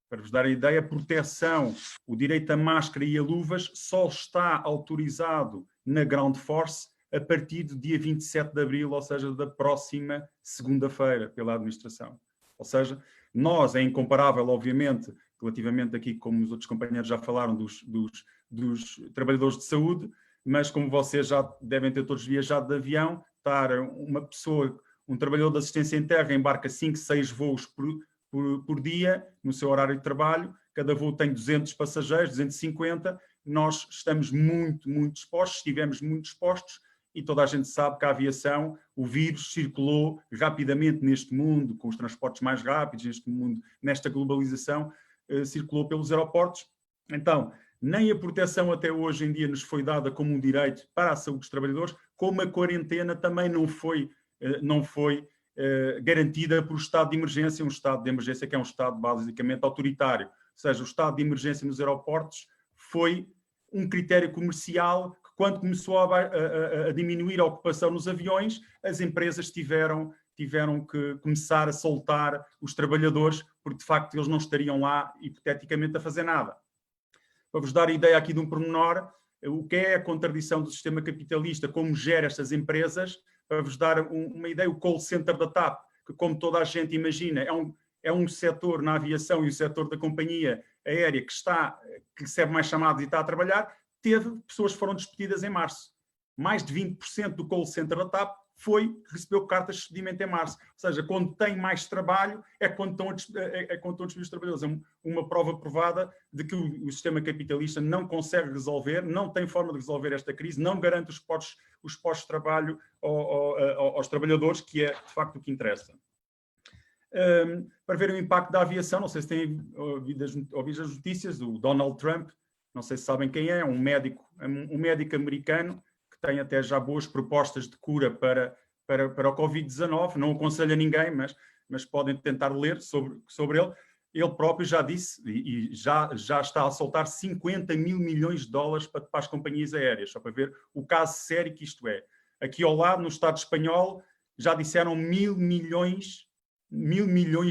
Para vos dar a ideia, a proteção, o direito a máscara e a luvas só está autorizado na Ground Force a partir do dia 27 de abril, ou seja, da próxima segunda-feira, pela administração. Ou seja, nós, é incomparável, obviamente, relativamente aqui, como os outros companheiros já falaram, dos trabalhadores de saúde, mas como vocês já devem ter todos viajado de avião, estar uma pessoa, um trabalhador de assistência em terra, embarca 5, 6 voos por dia no seu horário de trabalho, cada voo tem 200 passageiros, 250, nós estamos muito, muito expostos, estivemos muito expostos, e toda a gente sabe que a aviação, o vírus circulou rapidamente neste mundo, com os transportes mais rápidos, neste mundo, nesta globalização, circulou pelos aeroportos. Então, nem a proteção até hoje em dia nos foi dada como um direito para a saúde dos trabalhadores, como a quarentena também não foi garantida por estado de emergência, um estado de emergência que é um estado basicamente autoritário. Ou seja, o estado de emergência nos aeroportos foi um critério comercial que, quando começou a diminuir a ocupação nos aviões, as empresas tiveram que começar a soltar os trabalhadores, porque de facto eles não estariam lá, hipoteticamente, a fazer nada. Para vos dar a ideia aqui de um pormenor, o que é a contradição do sistema capitalista, como gera estas empresas, para vos dar uma ideia, o call center da TAP, que, como toda a gente imagina, é um setor na aviação e o setor da companhia aérea que recebe mais chamadas e está a trabalhar, teve pessoas que foram despedidas em março. Mais de 20% do call center da TAP recebeu cartas de despedimento em março. Ou seja, quando tem mais trabalho é quando estão a despedir os trabalhadores. É uma prova provada de que o sistema capitalista não consegue resolver, não tem forma de resolver esta crise, não garante os postos de trabalho aos trabalhadores, que é, de facto, o que interessa. Para ver o impacto da aviação, não sei se têm ouvido as notícias, o Donald Trump, não sei se sabem quem é um médico americano, que tem até já boas propostas de cura para o Covid-19. Não aconselho a ninguém, mas podem tentar ler sobre ele. Ele próprio já disse e já está a soltar 50 mil milhões de dólares para as companhias aéreas, só para ver o caso sério que isto é. Aqui ao lado, no Estado espanhol, já disseram 1.000 milhões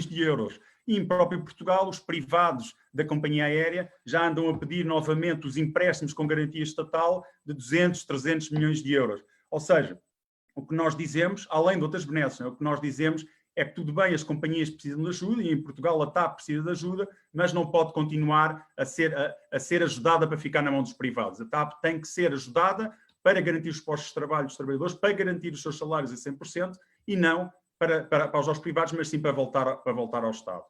de euros. E em próprio Portugal, os privados da companhia aérea já andam a pedir novamente os empréstimos com garantia estatal de 200, 300 milhões de euros. Ou seja, o que nós dizemos, além de outras benesses, o que nós dizemos é que tudo bem, as companhias precisam de ajuda, e em Portugal a TAP precisa de ajuda, mas não pode continuar a ser ajudada para ficar na mão dos privados. A TAP tem que ser ajudada para garantir os postos de trabalho dos trabalhadores, para garantir os seus salários a 100%, e não para os privados, mas sim para voltar ao Estado.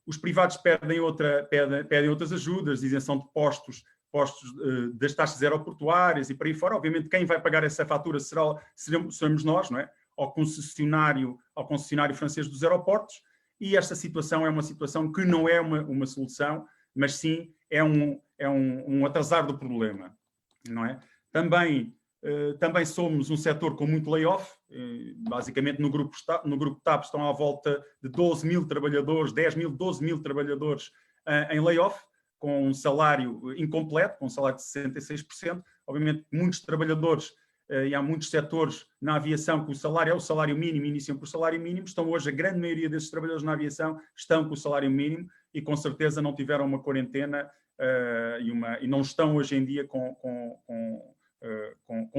Os privados pedem outras ajudas, isenção de postos das taxas aeroportuárias e por aí fora. Obviamente, quem vai pagar essa fatura seremos nós, não é? Ao concessionário francês dos aeroportos, e esta situação é uma situação que não é uma solução, mas sim é um atrasar do problema, não é? Também somos um setor com muito layoff. Basicamente no grupo TAP estão à volta de 12 mil trabalhadores, 12 mil trabalhadores em layoff, com um salário incompleto, com um salário de 66%. Obviamente muitos trabalhadores e há muitos setores na aviação que o salário é o salário mínimo, iniciam por salário mínimo. Estão hoje, a grande maioria desses trabalhadores na aviação estão com o salário mínimo e com certeza não tiveram uma quarentena e não estão hoje em dia com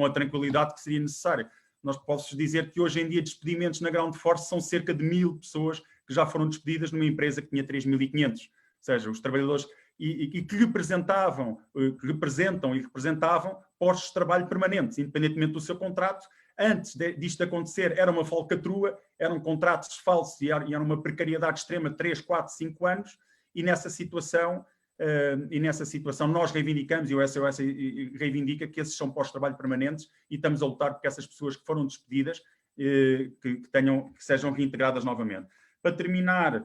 a tranquilidade que seria necessária. Nós posso dizer que hoje em dia despedimentos na Ground Force são cerca de 1.000 pessoas que já foram despedidas numa empresa que tinha 3.500. Ou seja, os trabalhadores que representam e representavam postos de trabalho permanentes, independentemente do seu contrato. Antes disto acontecer, era uma falcatrua, eram contratos falsos e era uma precariedade extrema de 3, 4, 5 anos, e nessa situação nós reivindicamos, e o SOS reivindica que esses são postos de trabalho permanentes, e estamos a lutar porque essas pessoas que foram despedidas que sejam reintegradas novamente. Para terminar,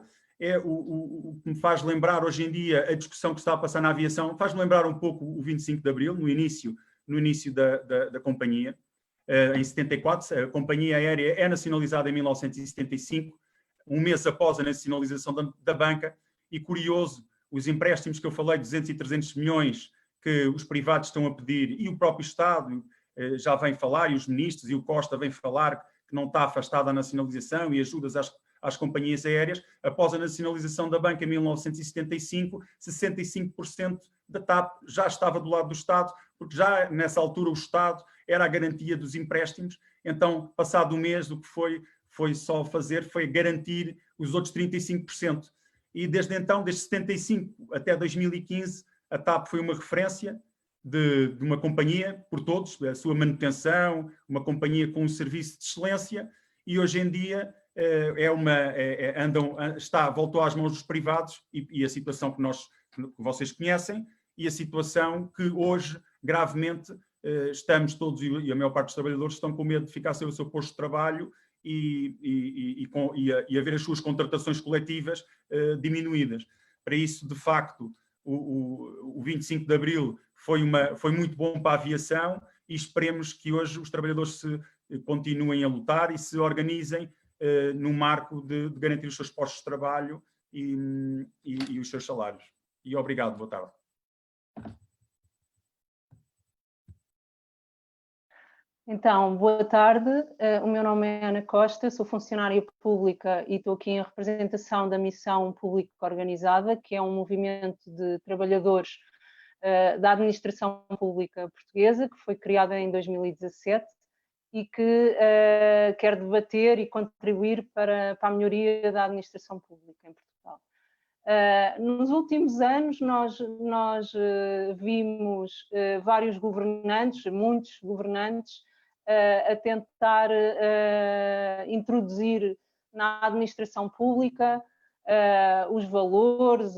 o que me faz lembrar hoje em dia a discussão que está a passar na aviação, faz-me lembrar um pouco o 25 de Abril, no início da companhia. Em 74, a companhia aérea é nacionalizada em 1975, um mês após a nacionalização da banca, e curioso, os empréstimos que eu falei, 200 e 300 milhões que os privados estão a pedir, e o próprio Estado já vem falar, e os ministros, e o Costa vem falar que não está afastado da nacionalização e ajudas às companhias aéreas. Após a nacionalização da banca em 1975, 65% da TAP já estava do lado do Estado, porque já nessa altura o Estado era a garantia dos empréstimos. Então, passado um mês, o que foi só fazer foi garantir os outros 35%. E desde então, desde 75 até 2015, a TAP foi uma referência de uma companhia por todos, a sua manutenção, uma companhia com um serviço de excelência, e hoje em dia voltou às mãos dos privados, e a situação que vocês conhecem, e a situação que hoje, gravemente, estamos todos, e a maior parte dos trabalhadores estão com medo de ficar sem o seu posto de trabalho e a ver as suas contratações coletivas diminuídas. Para isso, de facto, o 25 de Abril foi muito bom para a aviação, e esperemos que hoje os trabalhadores continuem a lutar e se organizem no marco de garantir os seus postos de trabalho e os seus salários. E obrigado, boa tarde. Então, boa tarde. O meu nome é Ana Costa, sou funcionária pública e estou aqui em representação da Missão Pública Organizada, que é um movimento de trabalhadores da administração pública portuguesa, que foi criada em 2017 e que quer debater e contribuir para a melhoria da administração pública em Portugal. Nos últimos anos, nós vimos vários governantes, muitos governantes, a tentar introduzir na administração pública os valores,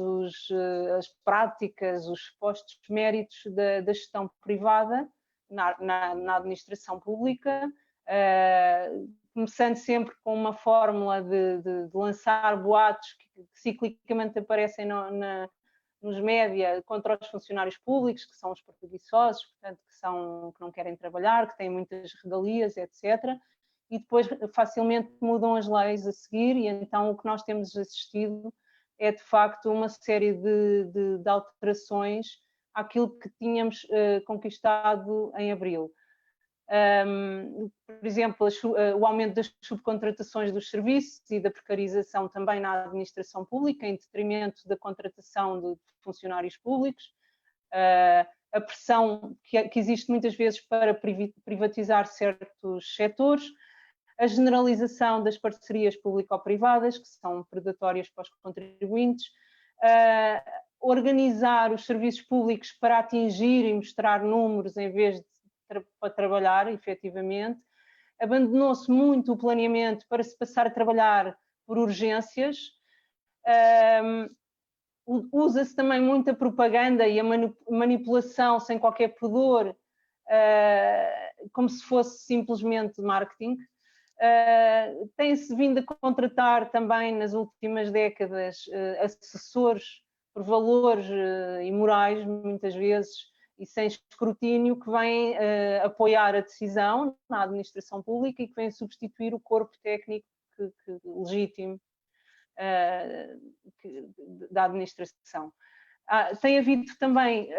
as práticas, os supostos méritos da gestão privada na administração pública, começando sempre com uma fórmula de lançar boatos que ciclicamente aparecem nos média contra os funcionários públicos, que são os preguiçosos, portanto, que não querem trabalhar, que têm muitas regalias, etc. E depois facilmente mudam as leis a seguir, e então o que nós temos assistido é, de facto, uma série de alterações àquilo que tínhamos conquistado em abril. Por exemplo, o aumento das subcontratações dos serviços e da precarização também na administração pública, em detrimento da contratação de funcionários públicos, a pressão que existe muitas vezes para privatizar certos setores, a generalização das parcerias público-privadas, que são predatórias para os contribuintes, organizar os serviços públicos para atingir e mostrar números em vez de para trabalhar, efetivamente. Abandonou-se muito o planeamento para se passar a trabalhar por urgências. Usa-se também muita propaganda e a manipulação sem qualquer pudor, como se fosse simplesmente marketing. Tem-se vindo a contratar também nas últimas décadas assessores por valores imorais, muitas vezes, e sem escrutínio, que vêm apoiar a decisão na administração pública e que vêm substituir o corpo técnico legítimo da administração. Tem havido também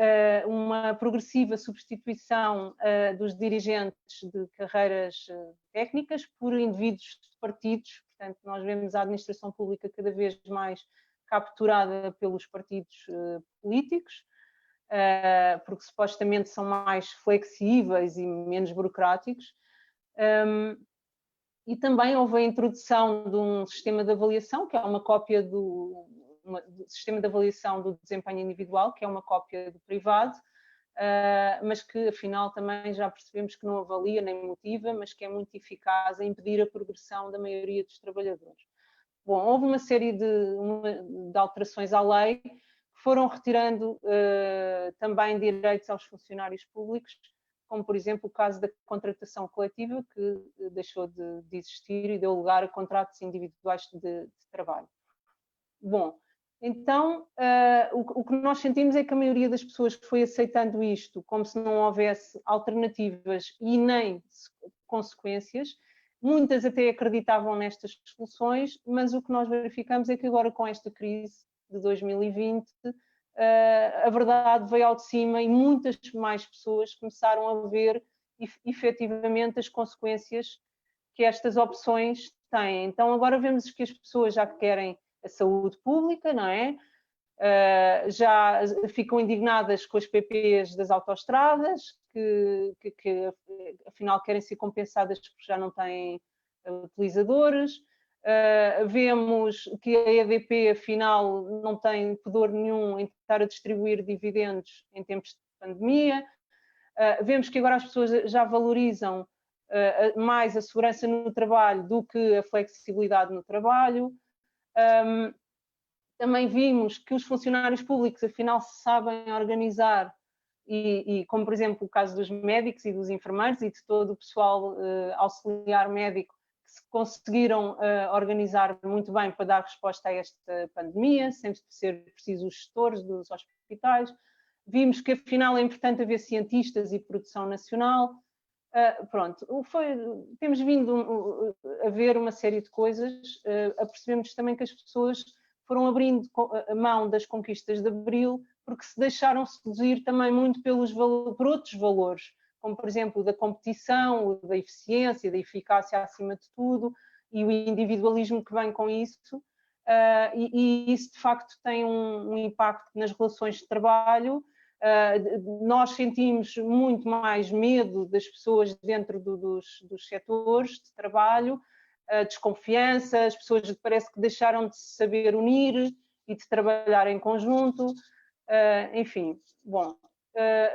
uma progressiva substituição dos dirigentes de carreiras técnicas por indivíduos de partidos. Portanto, nós vemos a administração pública cada vez mais capturada pelos partidos políticos, porque supostamente são mais flexíveis e menos burocráticos. E também houve a introdução de um sistema de avaliação, que é uma cópia do sistema de avaliação do desempenho individual, que é uma cópia do privado, mas que afinal também já percebemos que não avalia nem motiva, mas que é muito eficaz em impedir a progressão da maioria dos trabalhadores. Bom, houve uma série de alterações à lei que foram retirando também direitos aos funcionários públicos, como por exemplo o caso da contratação coletiva, que deixou de existir e deu lugar a contratos individuais de trabalho. Bom, então o que nós sentimos é que a maioria das pessoas foi aceitando isto como se não houvesse alternativas e nem consequências. Muitas até acreditavam nestas soluções, mas o que nós verificamos é que agora com esta crise de 2020, a verdade veio ao de cima e muitas mais pessoas começaram a ver efetivamente as consequências que estas opções têm. Então agora vemos que as pessoas já querem a saúde pública, não é? Já ficam indignadas com as PPs das autoestradas, que afinal querem ser compensadas porque já não têm utilizadores. Vemos que a EDP afinal não tem pudor nenhum em estar a distribuir dividendos em tempos de pandemia. Vemos que agora as pessoas já valorizam mais a segurança no trabalho do que a flexibilidade no trabalho. Também vimos que os funcionários públicos afinal se sabem organizar e como por exemplo o caso dos médicos e dos enfermeiros e de todo o pessoal auxiliar médico que se conseguiram organizar muito bem para dar resposta a esta pandemia, sem ser preciso os gestores dos hospitais. Vimos que afinal é importante haver cientistas e produção nacional. Pronto, temos vindo a ver uma série de coisas, apercebemos também que as pessoas foram abrindo a mão das conquistas de Abril, porque se deixaram seduzir também muito por outros valores, como por exemplo da competição, da eficiência, da eficácia acima de tudo, e o individualismo que vem com isso, e isso de facto tem um impacto nas relações de trabalho. Nós sentimos muito mais medo das pessoas dentro dos setores de trabalho, desconfiança, as pessoas parece que deixaram de se saber unir, e de trabalhar em conjunto, enfim, bom.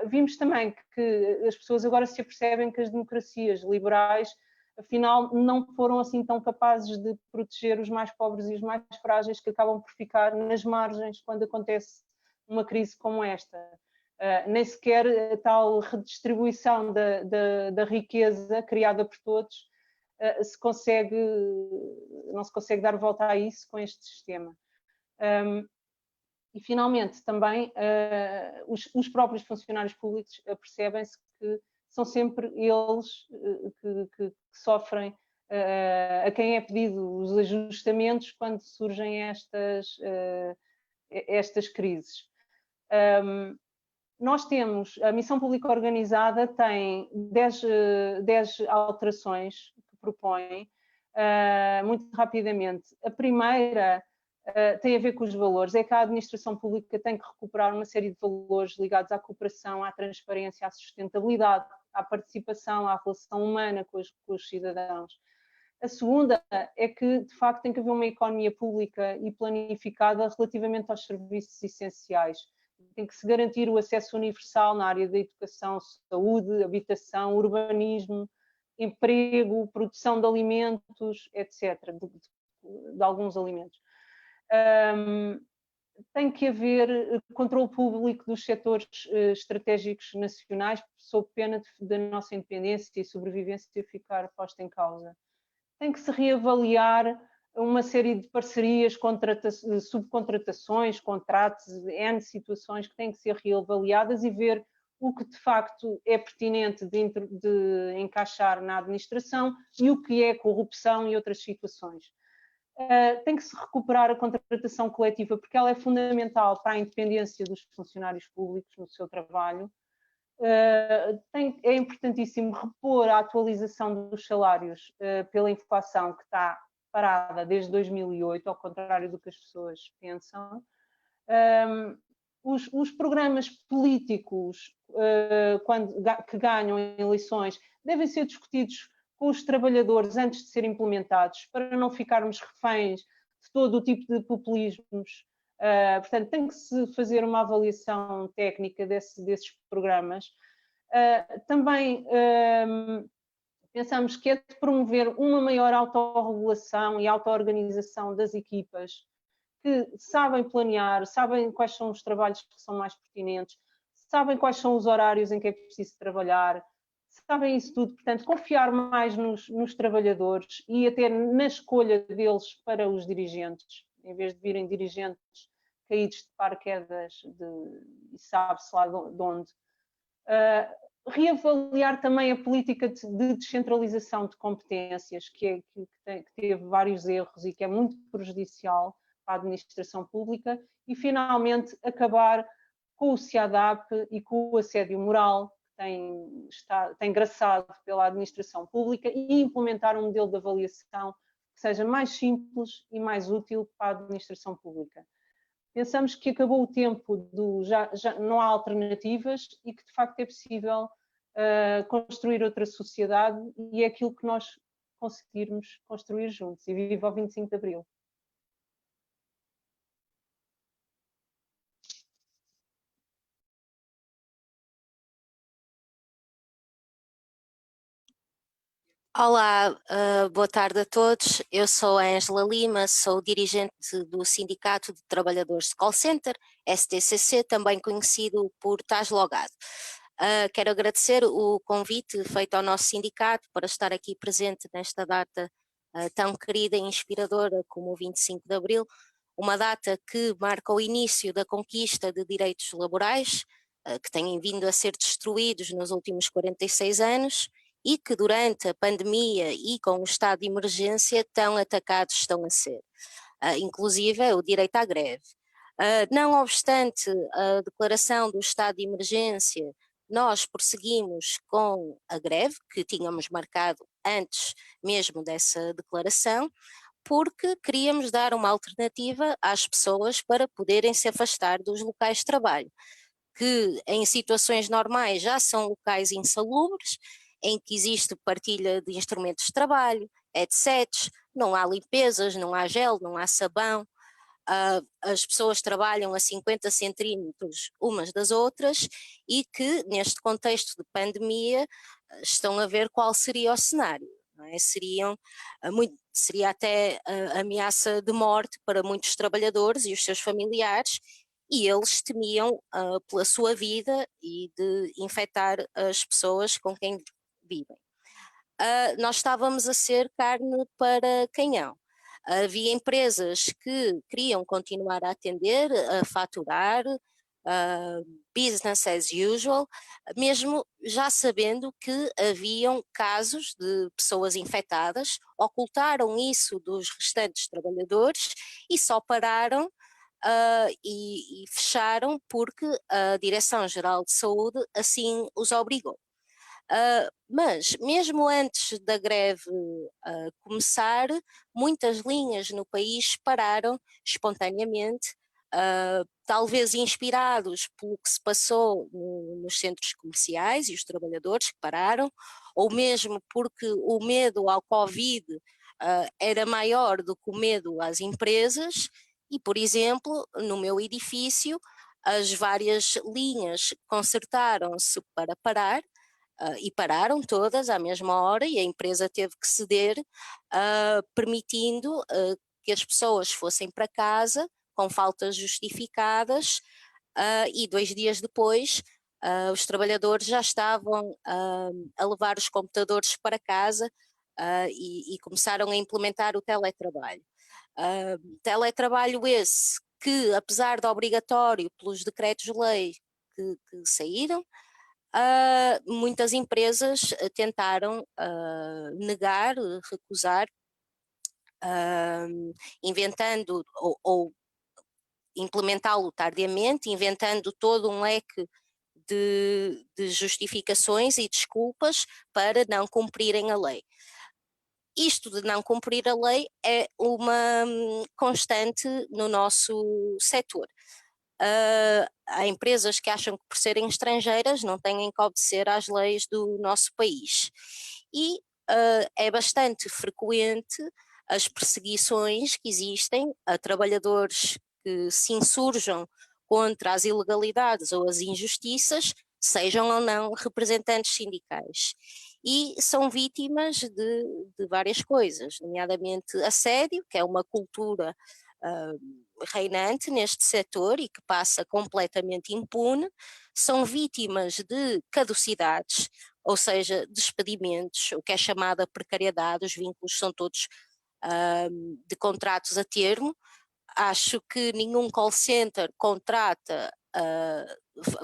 Vimos também que as pessoas agora se apercebem que as democracias liberais, afinal, não foram assim tão capazes de proteger os mais pobres e os mais frágeis, que acabam por ficar nas margens quando acontece uma crise como esta. Nem sequer a tal redistribuição da riqueza criada por todos não se consegue dar volta a isso com este sistema. E, finalmente, também, os próprios funcionários públicos percebem-se que são sempre eles que sofrem, a quem é pedido os ajustamentos quando surgem estas crises. Nós temos, a Missão Pública Organizada tem 10 alterações que propõe, muito rapidamente. A primeira tem a ver com os valores, é que a administração pública tem que recuperar uma série de valores ligados à cooperação, à transparência, à sustentabilidade, à participação, à relação humana com os cidadãos. A segunda é que, de facto, tem que haver uma economia pública e planificada relativamente aos serviços essenciais. Tem que se garantir o acesso universal na área da educação, saúde, habitação, urbanismo, emprego, produção de alimentos, etc., de alguns alimentos. Tem que haver controle público dos setores estratégicos nacionais, sob pena da nossa independência e sobrevivência ficar posta em causa. Tem que se reavaliar uma série de parcerias, subcontratações, contratos, N situações que têm que ser reavaliadas e ver o que de facto é pertinente de encaixar na administração e o que é corrupção e outras situações. Tem que se recuperar a contratação coletiva, porque ela é fundamental para a independência dos funcionários públicos no seu trabalho. É importantíssimo repor a atualização dos salários pela inflação, que está parada desde 2008, ao contrário do que as pessoas pensam. Os programas políticos que ganham em eleições devem ser discutidos com os trabalhadores antes de serem implementados, para não ficarmos reféns de todo o tipo de populismos. Portanto, tem que se fazer uma avaliação técnica desses programas. Também pensamos que é de promover uma maior autorregulação e auto-organização das equipas, que sabem planear, sabem quais são os trabalhos que são mais pertinentes, sabem quais são os horários em que é preciso trabalhar, sabem isso tudo. Portanto, confiar mais nos trabalhadores e até na escolha deles para os dirigentes, em vez de virem dirigentes caídos de paraquedas e sabe-se lá de onde. Reavaliar também a política de descentralização de competências, que teve vários erros e que é muito prejudicial para a administração pública, e finalmente acabar com o CIADAP e com o assédio moral que tem graçado pela administração pública, e implementar um modelo de avaliação que seja mais simples e mais útil para a administração pública. Pensamos que acabou o tempo já não há alternativas e que de facto é possível construir outra sociedade, e é aquilo que nós conseguirmos construir juntos. E viva o 25 de Abril! Olá, boa tarde a todos. Eu sou a Ângela Lima, sou dirigente do Sindicato de Trabalhadores de Call Center, STCC, também conhecido por TAS Logado. Quero agradecer o convite feito ao nosso sindicato para estar aqui presente nesta data tão querida e inspiradora como o 25 de Abril, uma data que marca o início da conquista de direitos laborais que têm vindo a ser destruídos nos últimos 46 anos, e que durante a pandemia e com o estado de emergência tão atacados estão a ser, inclusive o direito à greve. Não obstante a declaração do estado de emergência, nós prosseguimos com a greve que tínhamos marcado antes mesmo dessa declaração, porque queríamos dar uma alternativa às pessoas para poderem se afastar dos locais de trabalho, que em situações normais já são locais insalubres, em que existe partilha de instrumentos de trabalho, headsets, não há limpezas, não há gel, não há sabão, as pessoas trabalham a 50 centímetros umas das outras e que, neste contexto de pandemia, estão a ver qual seria o cenário. Não é? Seria até ameaça de morte para muitos trabalhadores e os seus familiares, e eles temiam pela sua vida e de infectar as pessoas com quem vivem. Nós estávamos a ser carne para canhão. Havia empresas que queriam continuar a atender, a faturar, business as usual, mesmo já sabendo que haviam casos de pessoas infectadas, ocultaram isso dos restantes trabalhadores e só pararam e fecharam porque a Direção-Geral de Saúde assim os obrigou. Mas mesmo antes da greve começar, muitas linhas no país pararam espontaneamente, talvez inspirados pelo que se passou nos centros comerciais e os trabalhadores que pararam, ou mesmo porque o medo ao Covid era maior do que o medo às empresas, e, por exemplo, no meu edifício, as várias linhas concertaram-se para parar, e pararam todas à mesma hora, e a empresa teve que ceder, permitindo que as pessoas fossem para casa com faltas justificadas, e 2 dias depois os trabalhadores já estavam a levar os computadores para casa e começaram a implementar o teletrabalho. Teletrabalho esse que, apesar de obrigatório pelos decretos-lei que saíram, muitas empresas tentaram negar, recusar, inventando ou implementá-lo tardiamente, inventando todo um leque de justificações e desculpas para não cumprirem a lei. Isto de não cumprir a lei é uma constante no nosso setor. Há empresas que acham que por serem estrangeiras não têm que obedecer às leis do nosso país. E é bastante frequente as perseguições que existem a trabalhadores que se insurjam contra as ilegalidades ou as injustiças, sejam ou não representantes sindicais. E são vítimas de várias coisas, nomeadamente assédio, que é uma cultura reinante neste setor e que passa completamente impune, são vítimas de caducidades, ou seja, despedimentos, o que é chamada precariedade, os vínculos são todos de contratos a termo. Acho que nenhum call center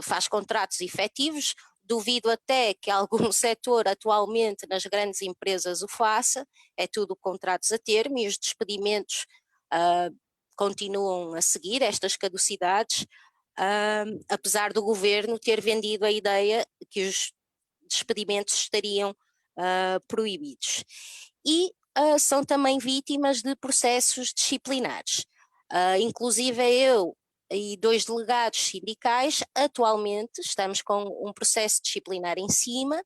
faz contratos efetivos, duvido até que algum setor atualmente nas grandes empresas o faça, é tudo contratos a termo e os despedimentos continuam a seguir estas caducidades, apesar do governo ter vendido a ideia que os despedimentos estariam proibidos. E são também vítimas de processos disciplinares. Inclusive eu e 2 delegados sindicais, atualmente estamos com um processo disciplinar em cima.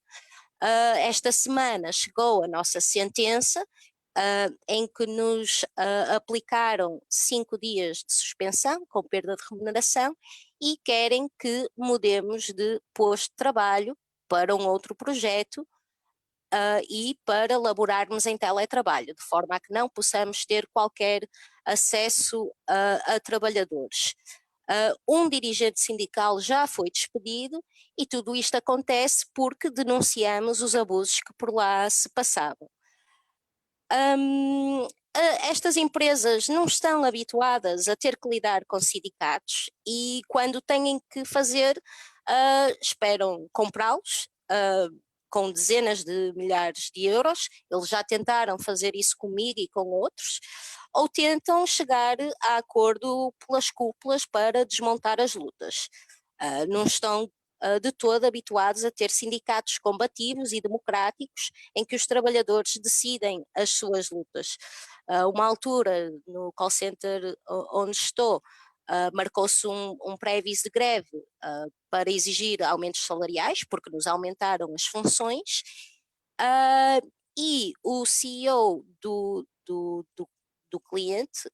Esta semana chegou a nossa sentença, em que nos aplicaram 5 dias de suspensão com perda de remuneração e querem que mudemos de posto de trabalho para um outro projeto e para laborarmos em teletrabalho, de forma a que não possamos ter qualquer acesso a trabalhadores. Um dirigente sindical já foi despedido e tudo isto acontece porque denunciamos os abusos que por lá se passavam. Estas empresas não estão habituadas a ter que lidar com sindicatos e quando têm que fazer, esperam comprá-los com dezenas de milhares de euros. Eles já tentaram fazer isso comigo e com outros, ou tentam chegar a acordo pelas cúpulas para desmontar as lutas. Não estão de todo habituados a ter sindicatos combativos e democráticos em que os trabalhadores decidem as suas lutas. Uma altura, no call center onde estou, marcou-se um pré-aviso de greve para exigir aumentos salariais, porque nos aumentaram as funções, e o CEO do cliente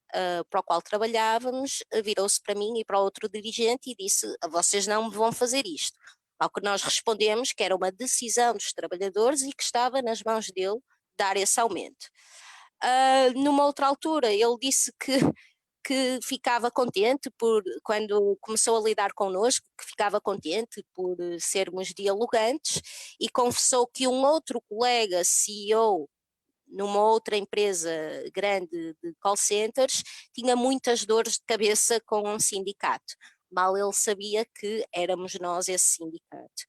para o qual trabalhávamos virou-se para mim e para outro dirigente e disse: vocês não me vão fazer isto. Ao que nós respondemos que era uma decisão dos trabalhadores e que estava nas mãos dele dar esse aumento. Numa outra altura ele disse que ficava contente quando começou a lidar connosco, que ficava contente por sermos dialogantes e confessou que um outro colega CEO numa outra empresa grande de call centers tinha muitas dores de cabeça com um sindicato. Mal ele sabia que éramos nós esse sindicato.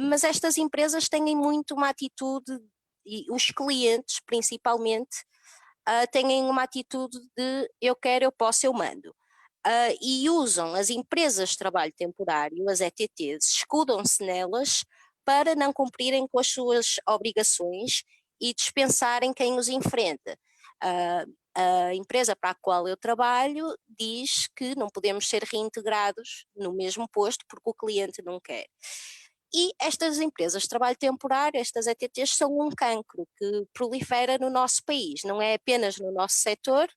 Mas estas empresas têm muito uma atitude, e os clientes principalmente, têm uma atitude de eu quero, eu posso, eu mando. E usam as empresas de trabalho temporário, as ETTs, escudam-se nelas para não cumprirem com as suas obrigações e dispensarem quem os enfrenta. A empresa para a qual eu trabalho diz que não podemos ser reintegrados no mesmo posto porque o cliente não quer. E estas empresas de trabalho temporário, estas ETTs, são um cancro que prolifera no nosso país, não é apenas no nosso setor,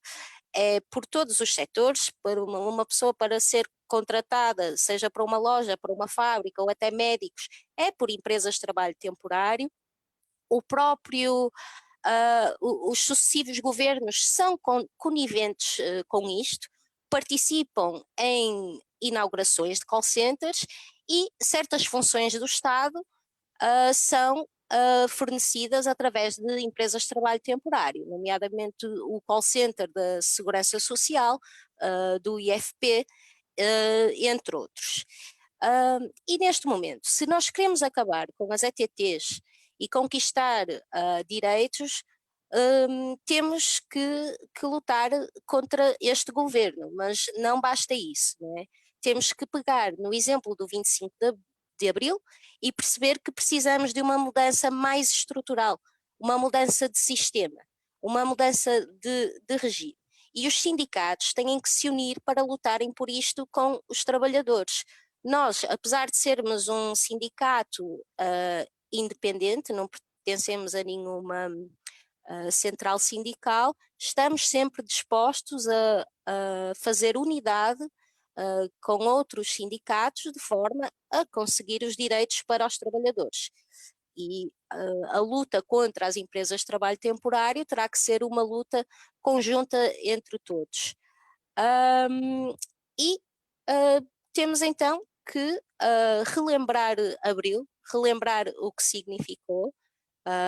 é por todos os setores. Para uma pessoa para ser contratada, seja para uma loja, para uma fábrica ou até médicos, é por empresas de trabalho temporário. Os sucessivos governos são coniventes com isto, participam em inaugurações de call centers e certas funções do Estado são fornecidas através de empresas de trabalho temporário, nomeadamente o call center da Segurança Social, do IFP, entre outros. E neste momento, se nós queremos acabar com as ETTs e conquistar direitos, temos que lutar contra este governo, mas não basta isso, não é? Temos que pegar no exemplo do 25 de Abril e perceber que precisamos de uma mudança mais estrutural, uma mudança de sistema, uma mudança de regime. E os sindicatos têm que se unir para lutarem por isto com os trabalhadores. Nós, apesar de sermos um sindicato independente, não pertencemos a nenhuma central sindical, estamos sempre dispostos a fazer unidade com outros sindicatos de forma a conseguir os direitos para os trabalhadores. E a luta contra as empresas de trabalho temporário terá que ser uma luta conjunta entre todos. Temos então que relembrar Abril, relembrar o que significou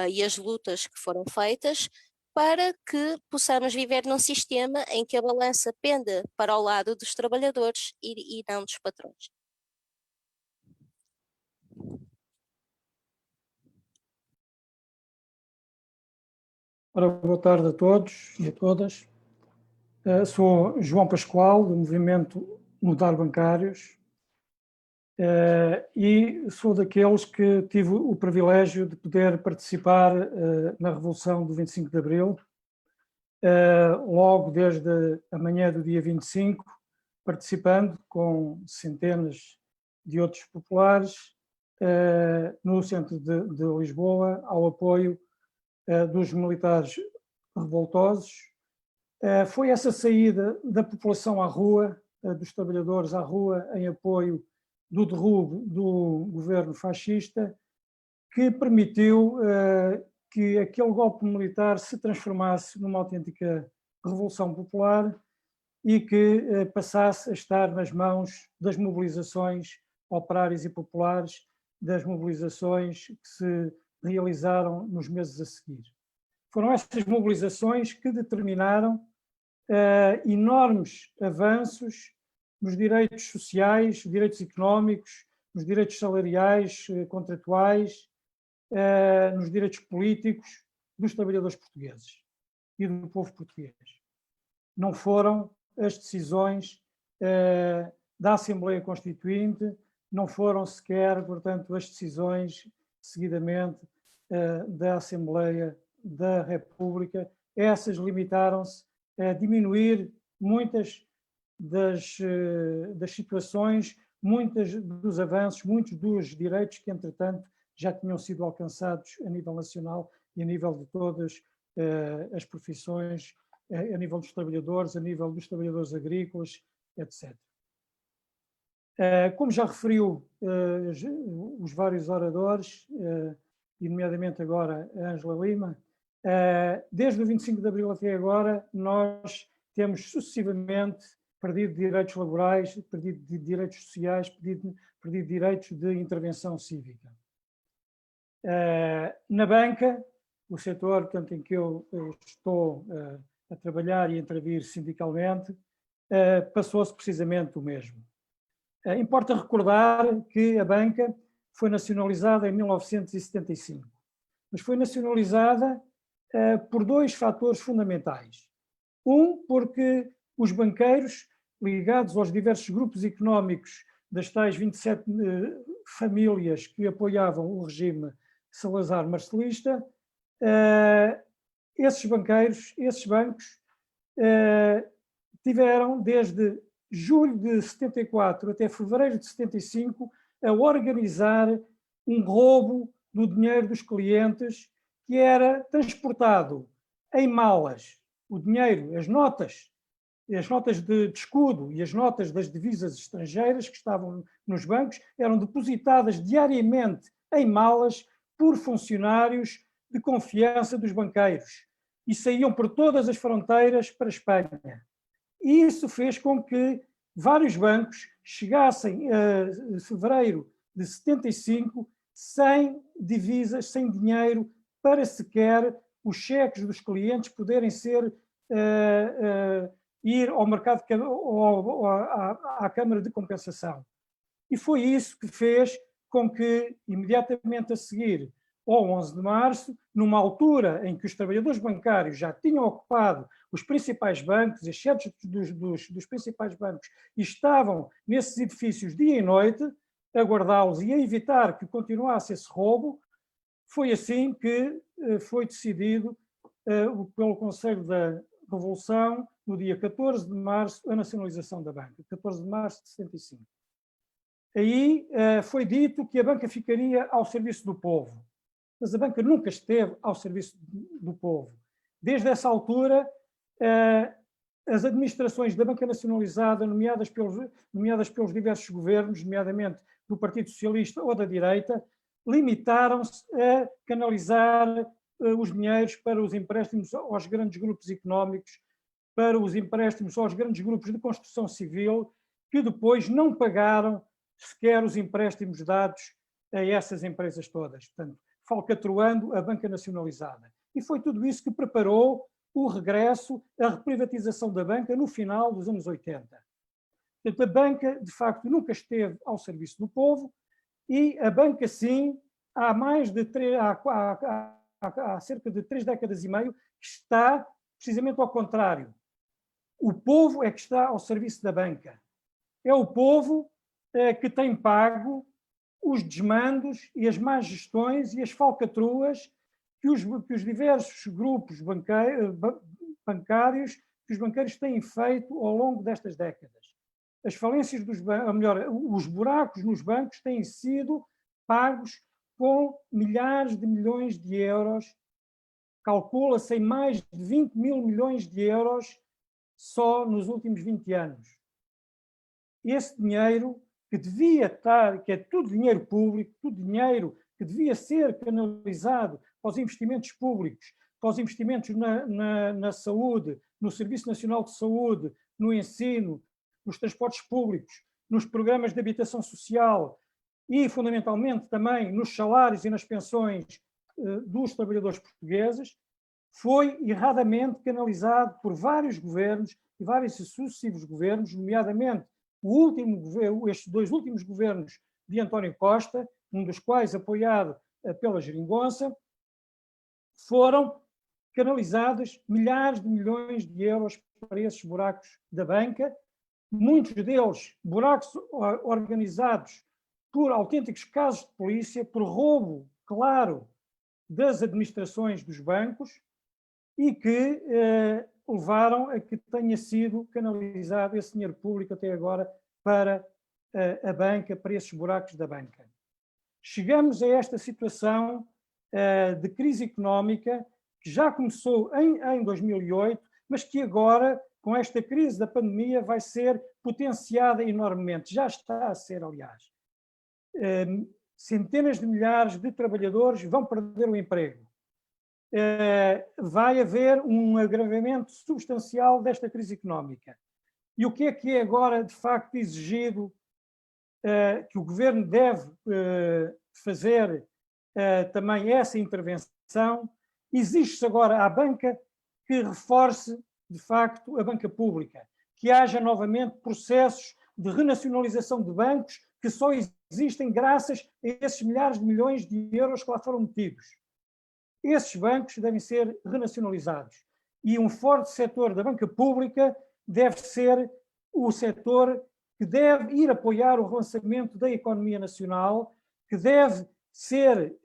e as lutas que foram feitas para que possamos viver num sistema em que a balança penda para o lado dos trabalhadores e não dos patrões. Ora, boa tarde a todos e a todas. Sou João Pascoal, do Movimento Mudar Bancários, e sou daqueles que tive o privilégio de poder participar na Revolução do 25 de Abril, logo desde a manhã do dia 25, participando com centenas de outros populares no centro de Lisboa, ao apoio dos militares revoltosos. Foi essa saída da população à rua, dos trabalhadores à rua, em apoio do derrube do governo fascista, que permitiu que aquele golpe militar se transformasse numa autêntica revolução popular e que passasse a estar nas mãos das mobilizações operárias e populares, das mobilizações que se realizaram nos meses a seguir. Foram essas mobilizações que determinaram enormes avanços nos direitos sociais, direitos económicos, nos direitos salariais, contratuais, nos direitos políticos dos trabalhadores portugueses e do povo português. Não foram as decisões da Assembleia Constituinte, não foram sequer, portanto, as decisões, seguidamente, da Assembleia da República. Essas limitaram-se a diminuir muitas das situações, muitos dos avanços, muitos dos direitos que, entretanto, já tinham sido alcançados a nível nacional e a nível de todas as profissões a nível dos trabalhadores, a nível dos trabalhadores agrícolas, etc. Como já referiu os vários oradores, e nomeadamente agora a Ângela Lima, desde o 25 de Abril até agora nós temos sucessivamente perdido direitos laborais, perdido de direitos sociais, perdido direitos de intervenção cívica. Na banca, o setor, portanto, em que eu estou a trabalhar e a intervir sindicalmente, passou-se precisamente o mesmo. Importa recordar que a banca foi nacionalizada em 1975, mas foi nacionalizada por dois fatores fundamentais. Porque os banqueiros, ligados aos diversos grupos económicos das tais 27 famílias que apoiavam o regime Salazar-Marcelista, esses bancos, tiveram desde julho de 74 até fevereiro de 75 a organizar um roubo do dinheiro dos clientes que era transportado em malas. O dinheiro, as notas de escudo e as notas das divisas estrangeiras que estavam nos bancos eram depositadas diariamente em malas por funcionários de confiança dos banqueiros e saíam por todas as fronteiras para a Espanha. E isso fez com que vários bancos chegassem a fevereiro de 75 sem divisas, sem dinheiro, para sequer os cheques dos clientes poderem ir ao mercado ou à Câmara de Compensação. E foi isso que fez com que, imediatamente a seguir, ao 11 de março, numa altura em que os trabalhadores bancários já tinham ocupado os principais bancos, as sedes dos principais bancos, e estavam nesses edifícios dia e noite, a guardá-los e a evitar que continuasse esse roubo, foi assim que foi decidido pelo Conselho da Revolução, no dia 14 de março, a nacionalização da banca, 14 de março de 75. Aí foi dito que a banca ficaria ao serviço do povo, mas a banca nunca esteve ao serviço do povo. Desde essa altura, as administrações da banca nacionalizada, nomeadas pelos diversos governos, nomeadamente do Partido Socialista ou da direita, limitaram-se a canalizar os dinheiros para os empréstimos aos grandes grupos económicos, para os empréstimos aos grandes grupos de construção civil, que depois não pagaram sequer os empréstimos dados a essas empresas todas, portanto, falcatruando a banca nacionalizada. E foi tudo isso que preparou o regresso, a reprivatização da banca no final dos anos 80. Portanto, a banca, de facto, nunca esteve ao serviço do povo e a banca, sim, há cerca de 3 décadas e meio, está precisamente ao contrário. O povo é que está ao serviço da banca. É o povo que tem pago os desmandos e as más gestões e as falcatruas que os diversos grupos bancários, que os banqueiros têm feito ao longo destas décadas. As falências dos bancos, ou melhor, os buracos nos bancos têm sido pagos com milhares de milhões de euros, calcula-se em mais de 20 mil milhões de euros só nos últimos 20 anos. Esse dinheiro que devia estar, que é tudo dinheiro público, tudo dinheiro que devia ser canalizado para os investimentos públicos, para os investimentos na saúde, no Serviço Nacional de Saúde, no ensino, nos transportes públicos, nos programas de habitação social e, fundamentalmente, também nos salários e nas pensões dos trabalhadores portugueses, foi erradamente canalizado por vários governos e vários sucessivos governos, nomeadamente estes 2 últimos governos de António Costa, um dos quais apoiado pela Geringonça, foram canalizados milhares de milhões de euros para esses buracos da banca, muitos deles buracos organizados por autênticos casos de polícia, por roubo, claro, das administrações dos bancos e que levaram a que tenha sido canalizado esse dinheiro público até agora para a banca, para esses buracos da banca. Chegamos a esta situação de crise económica que já começou em 2008, mas que agora, com esta crise da pandemia, vai ser potenciada enormemente. Já está a ser, aliás. Centenas de milhares de trabalhadores vão perder o emprego. Vai haver um agravamento substancial desta crise económica. E o que é agora, de facto, exigido que o Governo deve fazer também essa intervenção? Exige-se agora à banca que reforce, de facto, a banca pública, que haja novamente processos de renacionalização de bancos que só existem graças a esses milhares de milhões de euros que lá foram metidos. Esses bancos devem ser renacionalizados e um forte setor da banca pública deve ser o setor que deve ir apoiar o relançamento da economia nacional, que deve ser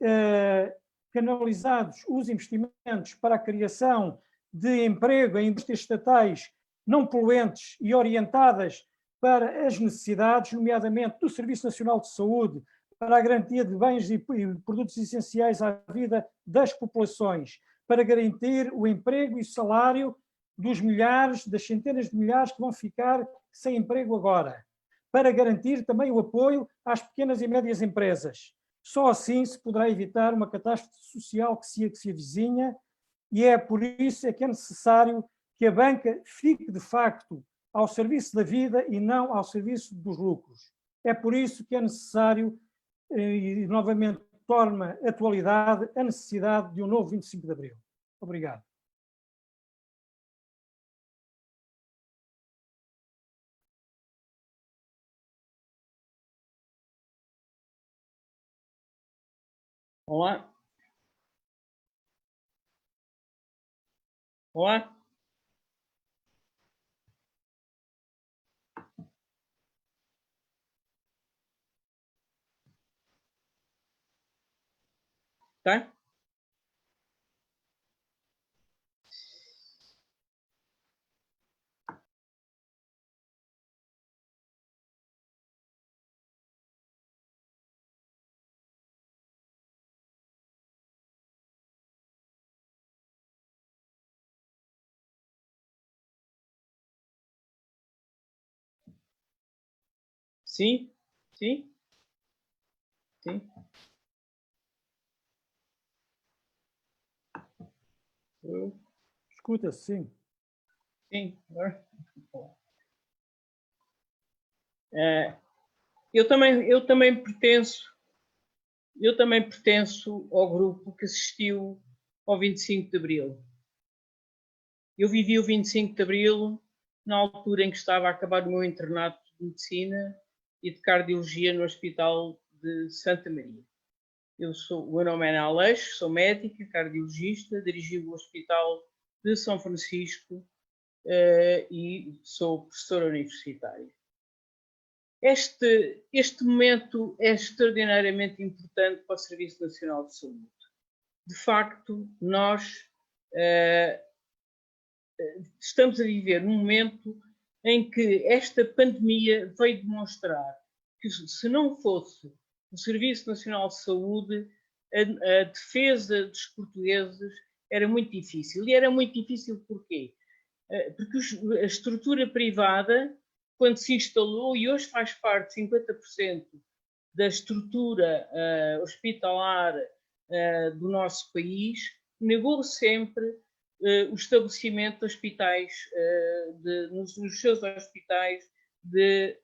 canalizados os investimentos para a criação de emprego em indústrias estatais não poluentes e orientadas para as necessidades, nomeadamente do Serviço Nacional de Saúde, para a garantia de bens e produtos essenciais à vida das populações, para garantir o emprego e o salário dos milhares, das centenas de milhares que vão ficar sem emprego agora, para garantir também o apoio às pequenas e médias empresas. Só assim se poderá evitar uma catástrofe social que se avizinha, e é por isso que é necessário que a banca fique, de facto, ao serviço da vida e não ao serviço dos lucros. É por isso que é necessário, e novamente torna atualidade, a necessidade de um novo 25 de Abril. Obrigado. Olá. Olá. Tá? Sim, sim, sim. Escuta-se, sim. Sim. Eu também pertenço ao grupo que assistiu ao 25 de Abril. Eu vivi o 25 de Abril na altura em que estava a acabar o meu internato de Medicina e de Cardiologia no Hospital de Santa Maria. O meu nome é Ana Aleixo, sou médica, cardiologista, dirigi o Hospital de São Francisco e sou professora universitária. Este momento é extraordinariamente importante para o Serviço Nacional de Saúde. De facto, nós estamos a viver num momento em que esta pandemia veio demonstrar que, se não fosse o Serviço Nacional de Saúde, a defesa dos portugueses era muito difícil. E era muito difícil porquê? Porque a estrutura privada, quando se instalou, e hoje faz parte de 50% da estrutura hospitalar do nosso país, negou sempre o estabelecimento de hospitais, nos seus hospitais de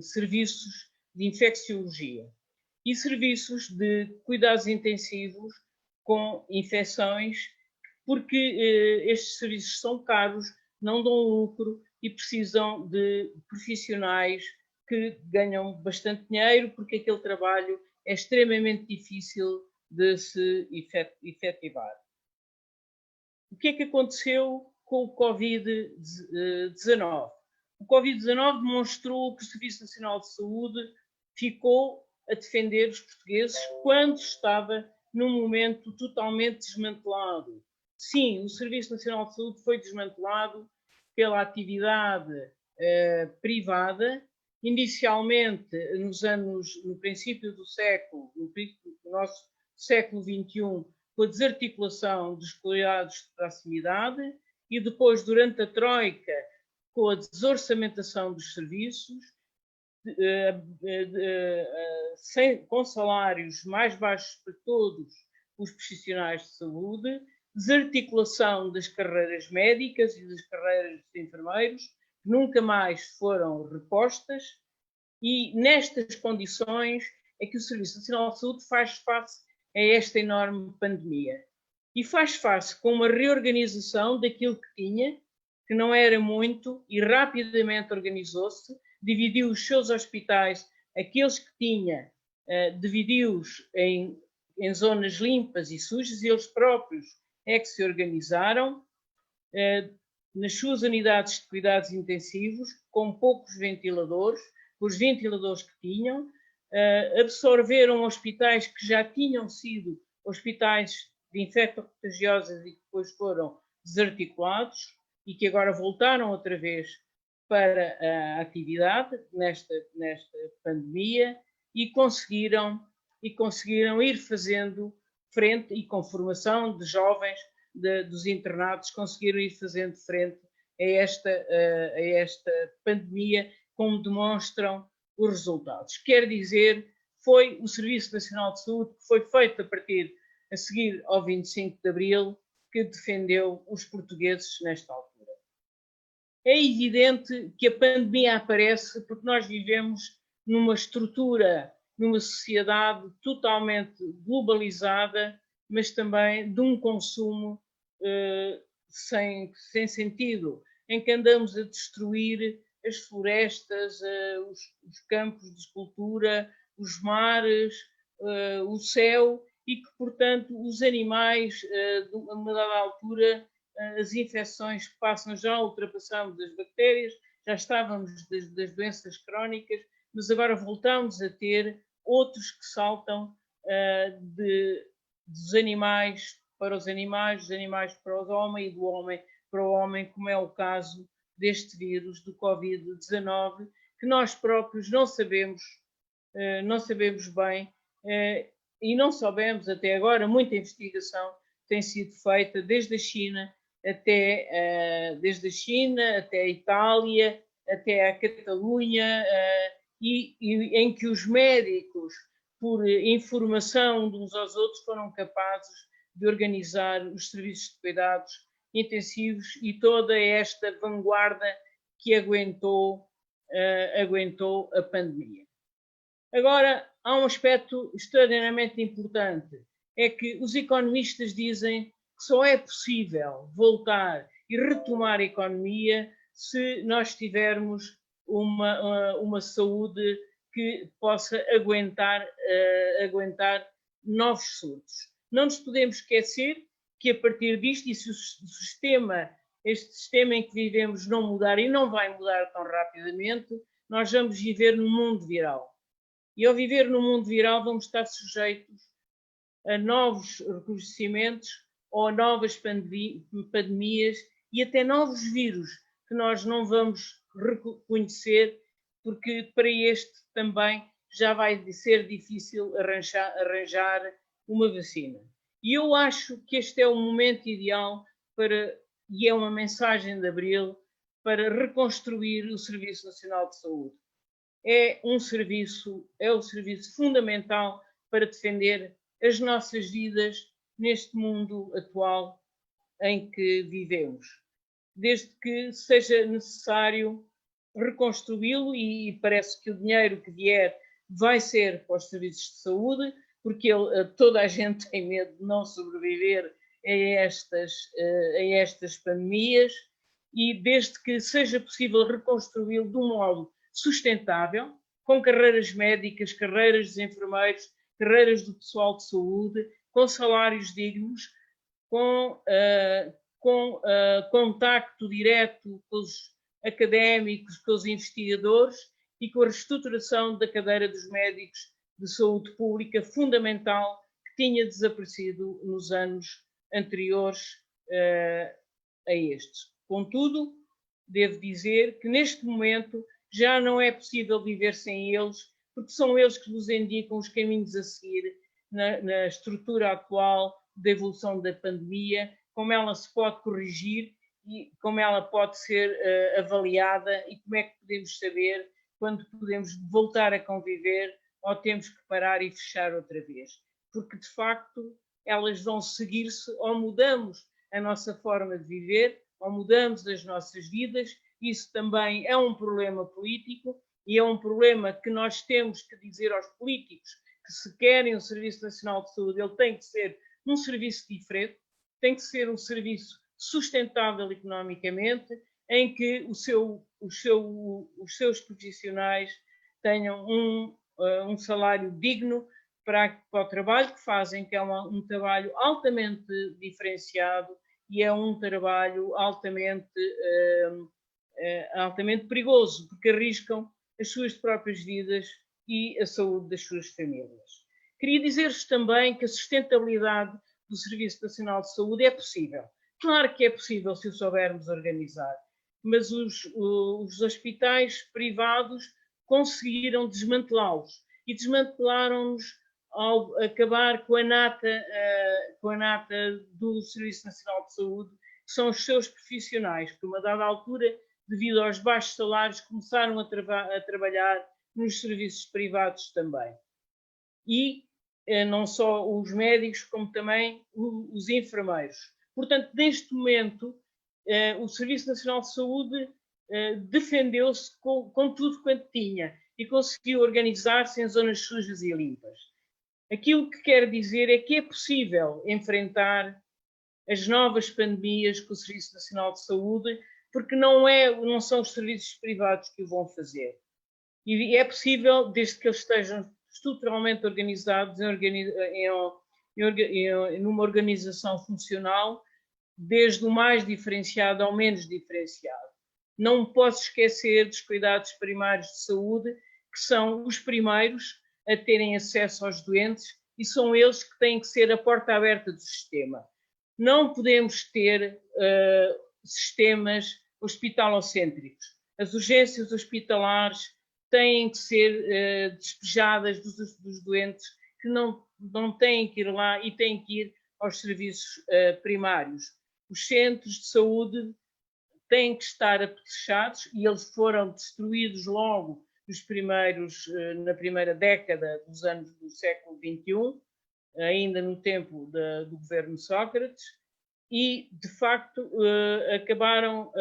serviços de infecciologia e serviços de cuidados intensivos com infecções, porque estes serviços são caros, não dão lucro e precisam de profissionais que ganham bastante dinheiro, porque aquele trabalho é extremamente difícil de se efetivar. O que é que aconteceu com o Covid-19? O Covid-19 demonstrou que o Serviço Nacional de Saúde ficou a defender os portugueses quando estava num momento totalmente desmantelado. Sim, o Serviço Nacional de Saúde foi desmantelado pela atividade privada, inicialmente no princípio do século, no nosso século XXI, com a desarticulação dos cuidados de proximidade e depois, durante a Troika, com a desorçamentação dos serviços, com salários mais baixos para todos os profissionais de saúde, desarticulação das carreiras médicas e das carreiras de enfermeiros, que nunca mais foram repostas, e nestas condições é que o Serviço Nacional de Saúde faz face a esta enorme pandemia. E faz face com uma reorganização daquilo que tinha, que não era muito, e rapidamente organizou-se, dividiu os seus hospitais, aqueles que tinha, dividiu-os em zonas limpas e sujas, e eles próprios é que se organizaram nas suas unidades de cuidados intensivos, com poucos ventiladores, os ventiladores que tinham, absorveram hospitais que já tinham sido hospitais de infecto-contagiosas e que depois foram desarticulados e que agora voltaram outra vez para a atividade nesta pandemia e conseguiram ir fazendo frente, e com formação de jovens dos internados, conseguiram ir fazendo frente a esta pandemia, como demonstram os resultados. Quer dizer, foi o Serviço Nacional de Saúde, que foi feito a seguir ao 25 de Abril, que defendeu os portugueses nesta altura. É evidente que a pandemia aparece porque nós vivemos numa estrutura, numa sociedade totalmente globalizada, mas também de um consumo sem sentido, em que andamos a destruir as florestas, os campos de escultura, os mares, o céu, e que, portanto, os animais, a uma dada altura, as infecções que passam, já ultrapassamos as bactérias, já estávamos das doenças crónicas, mas agora voltamos a ter outros que saltam dos animais para os animais, dos animais para os homens e do homem para o homem, como é o caso deste vírus do Covid-19, que nós próprios não sabemos bem, e não soubemos até agora. Muita investigação tem sido feita desde a China até a Itália, até a Catalunha, e em que os médicos, por informação de uns aos outros, foram capazes de organizar os serviços de cuidados intensivos e toda esta vanguarda que aguentou a pandemia. Agora, há um aspecto extraordinariamente importante, é que os economistas dizem que só é possível voltar e retomar a economia se nós tivermos uma saúde que possa aguentar novos surtos. Não nos podemos esquecer que, a partir disto, e se este sistema em que vivemos não mudar, e não vai mudar tão rapidamente, nós vamos viver num mundo viral. E ao viver no mundo viral vamos estar sujeitos a novos recrudescimentos ou a novas pandemias e até novos vírus que nós não vamos reconhecer, porque para este também já vai ser difícil arranjar uma vacina. E eu acho que este é o momento ideal e é uma mensagem de Abril, para reconstruir o Serviço Nacional de Saúde. É o serviço fundamental para defender as nossas vidas neste mundo atual em que vivemos. Desde que seja necessário reconstruí-lo, e parece que o dinheiro que vier vai ser para os serviços de saúde, porque toda a gente tem medo de não sobreviver a estas pandemias, e desde que seja possível reconstruí-lo de um modo sustentável, com carreiras médicas, carreiras dos enfermeiros, carreiras do pessoal de saúde, com salários dignos, com contacto direto com os académicos, com os investigadores e com a reestruturação da cadeira dos médicos de saúde pública, fundamental, que tinha desaparecido nos anos anteriores a estes. Contudo, devo dizer que neste momento já não é possível viver sem eles, porque são eles que nos indicam os caminhos a seguir na estrutura atual da evolução da pandemia, como ela se pode corrigir e como ela pode ser avaliada e como é que podemos saber quando podemos voltar a conviver ou temos que parar e fechar outra vez. Porque, de facto, elas vão seguir-se ou mudamos a nossa forma de viver ou mudamos as nossas vidas. Isso também é um problema político e é um problema que nós temos que dizer aos políticos que se querem um Serviço Nacional de Saúde, ele tem que ser um serviço diferente, tem que ser um serviço sustentável economicamente, em que os seus profissionais tenham um salário digno para o trabalho que fazem, que é um trabalho altamente diferenciado e é um trabalho altamente perigoso, porque arriscam as suas próprias vidas e a saúde das suas famílias. Queria dizer-vos também que a sustentabilidade do Serviço Nacional de Saúde é possível. Claro que é possível se o soubermos organizar, mas os hospitais privados conseguiram desmantelá-los e desmantelaram-nos ao acabar com a nata do Serviço Nacional de Saúde, que são os seus profissionais, que a uma dada altura, devido aos baixos salários, começaram a trabalhar nos serviços privados também. E não só os médicos, como também os enfermeiros. Portanto, neste momento, o Serviço Nacional de Saúde defendeu-se com tudo quanto tinha e conseguiu organizar-se em zonas sujas e limpas. Aquilo que quero dizer é que é possível enfrentar as novas pandemias com o Serviço Nacional de Saúde, porque não são os serviços privados que o vão fazer. E é possível, desde que eles estejam estruturalmente organizados numa organização funcional, desde o mais diferenciado ao menos diferenciado. Não posso esquecer dos cuidados primários de saúde, que são os primeiros a terem acesso aos doentes e são eles que têm que ser a porta aberta do sistema. Não podemos ter sistemas hospitalocêntricos. As urgências hospitalares têm que ser despejadas dos doentes que não têm que ir lá e têm que ir aos serviços primários. Os centros de saúde têm que estar apetrechados e eles foram destruídos logo na primeira década dos anos do século XXI, ainda no tempo do governo Sócrates, e, de facto, acabaram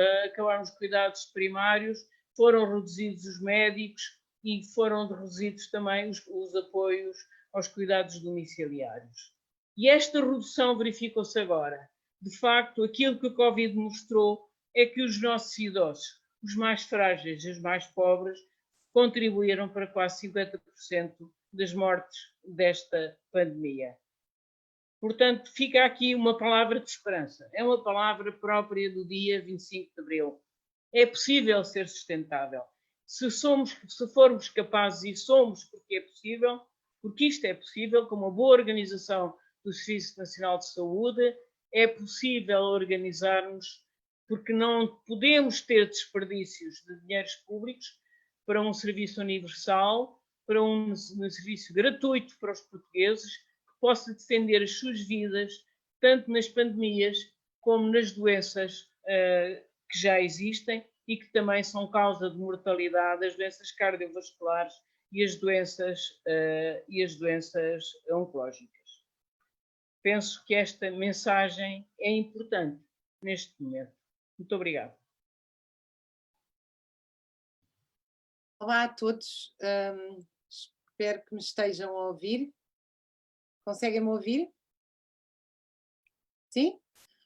os cuidados primários, foram reduzidos os médicos e foram reduzidos também os apoios aos cuidados domiciliários. E esta redução verificou-se agora. De facto, aquilo que o Covid mostrou é que os nossos idosos, os mais frágeis e os mais pobres, contribuíram para quase 50% das mortes desta pandemia. Portanto, fica aqui uma palavra de esperança. É uma palavra própria do dia 25 de Abril. É possível ser sustentável. Se formos capazes, e somos porque é possível, porque isto é possível, com uma boa organização do Serviço Nacional de Saúde, é possível organizar-nos, porque não podemos ter desperdícios de dinheiros públicos para um serviço universal, para um serviço gratuito para os portugueses, que possa defender as suas vidas, tanto nas pandemias como nas doenças que já existem e que também são causa de mortalidade, as doenças cardiovasculares e as doenças oncológicas. Penso que esta mensagem é importante neste momento. Muito obrigada. Olá a todos, espero que me estejam a ouvir. Conseguem-me ouvir? Sim?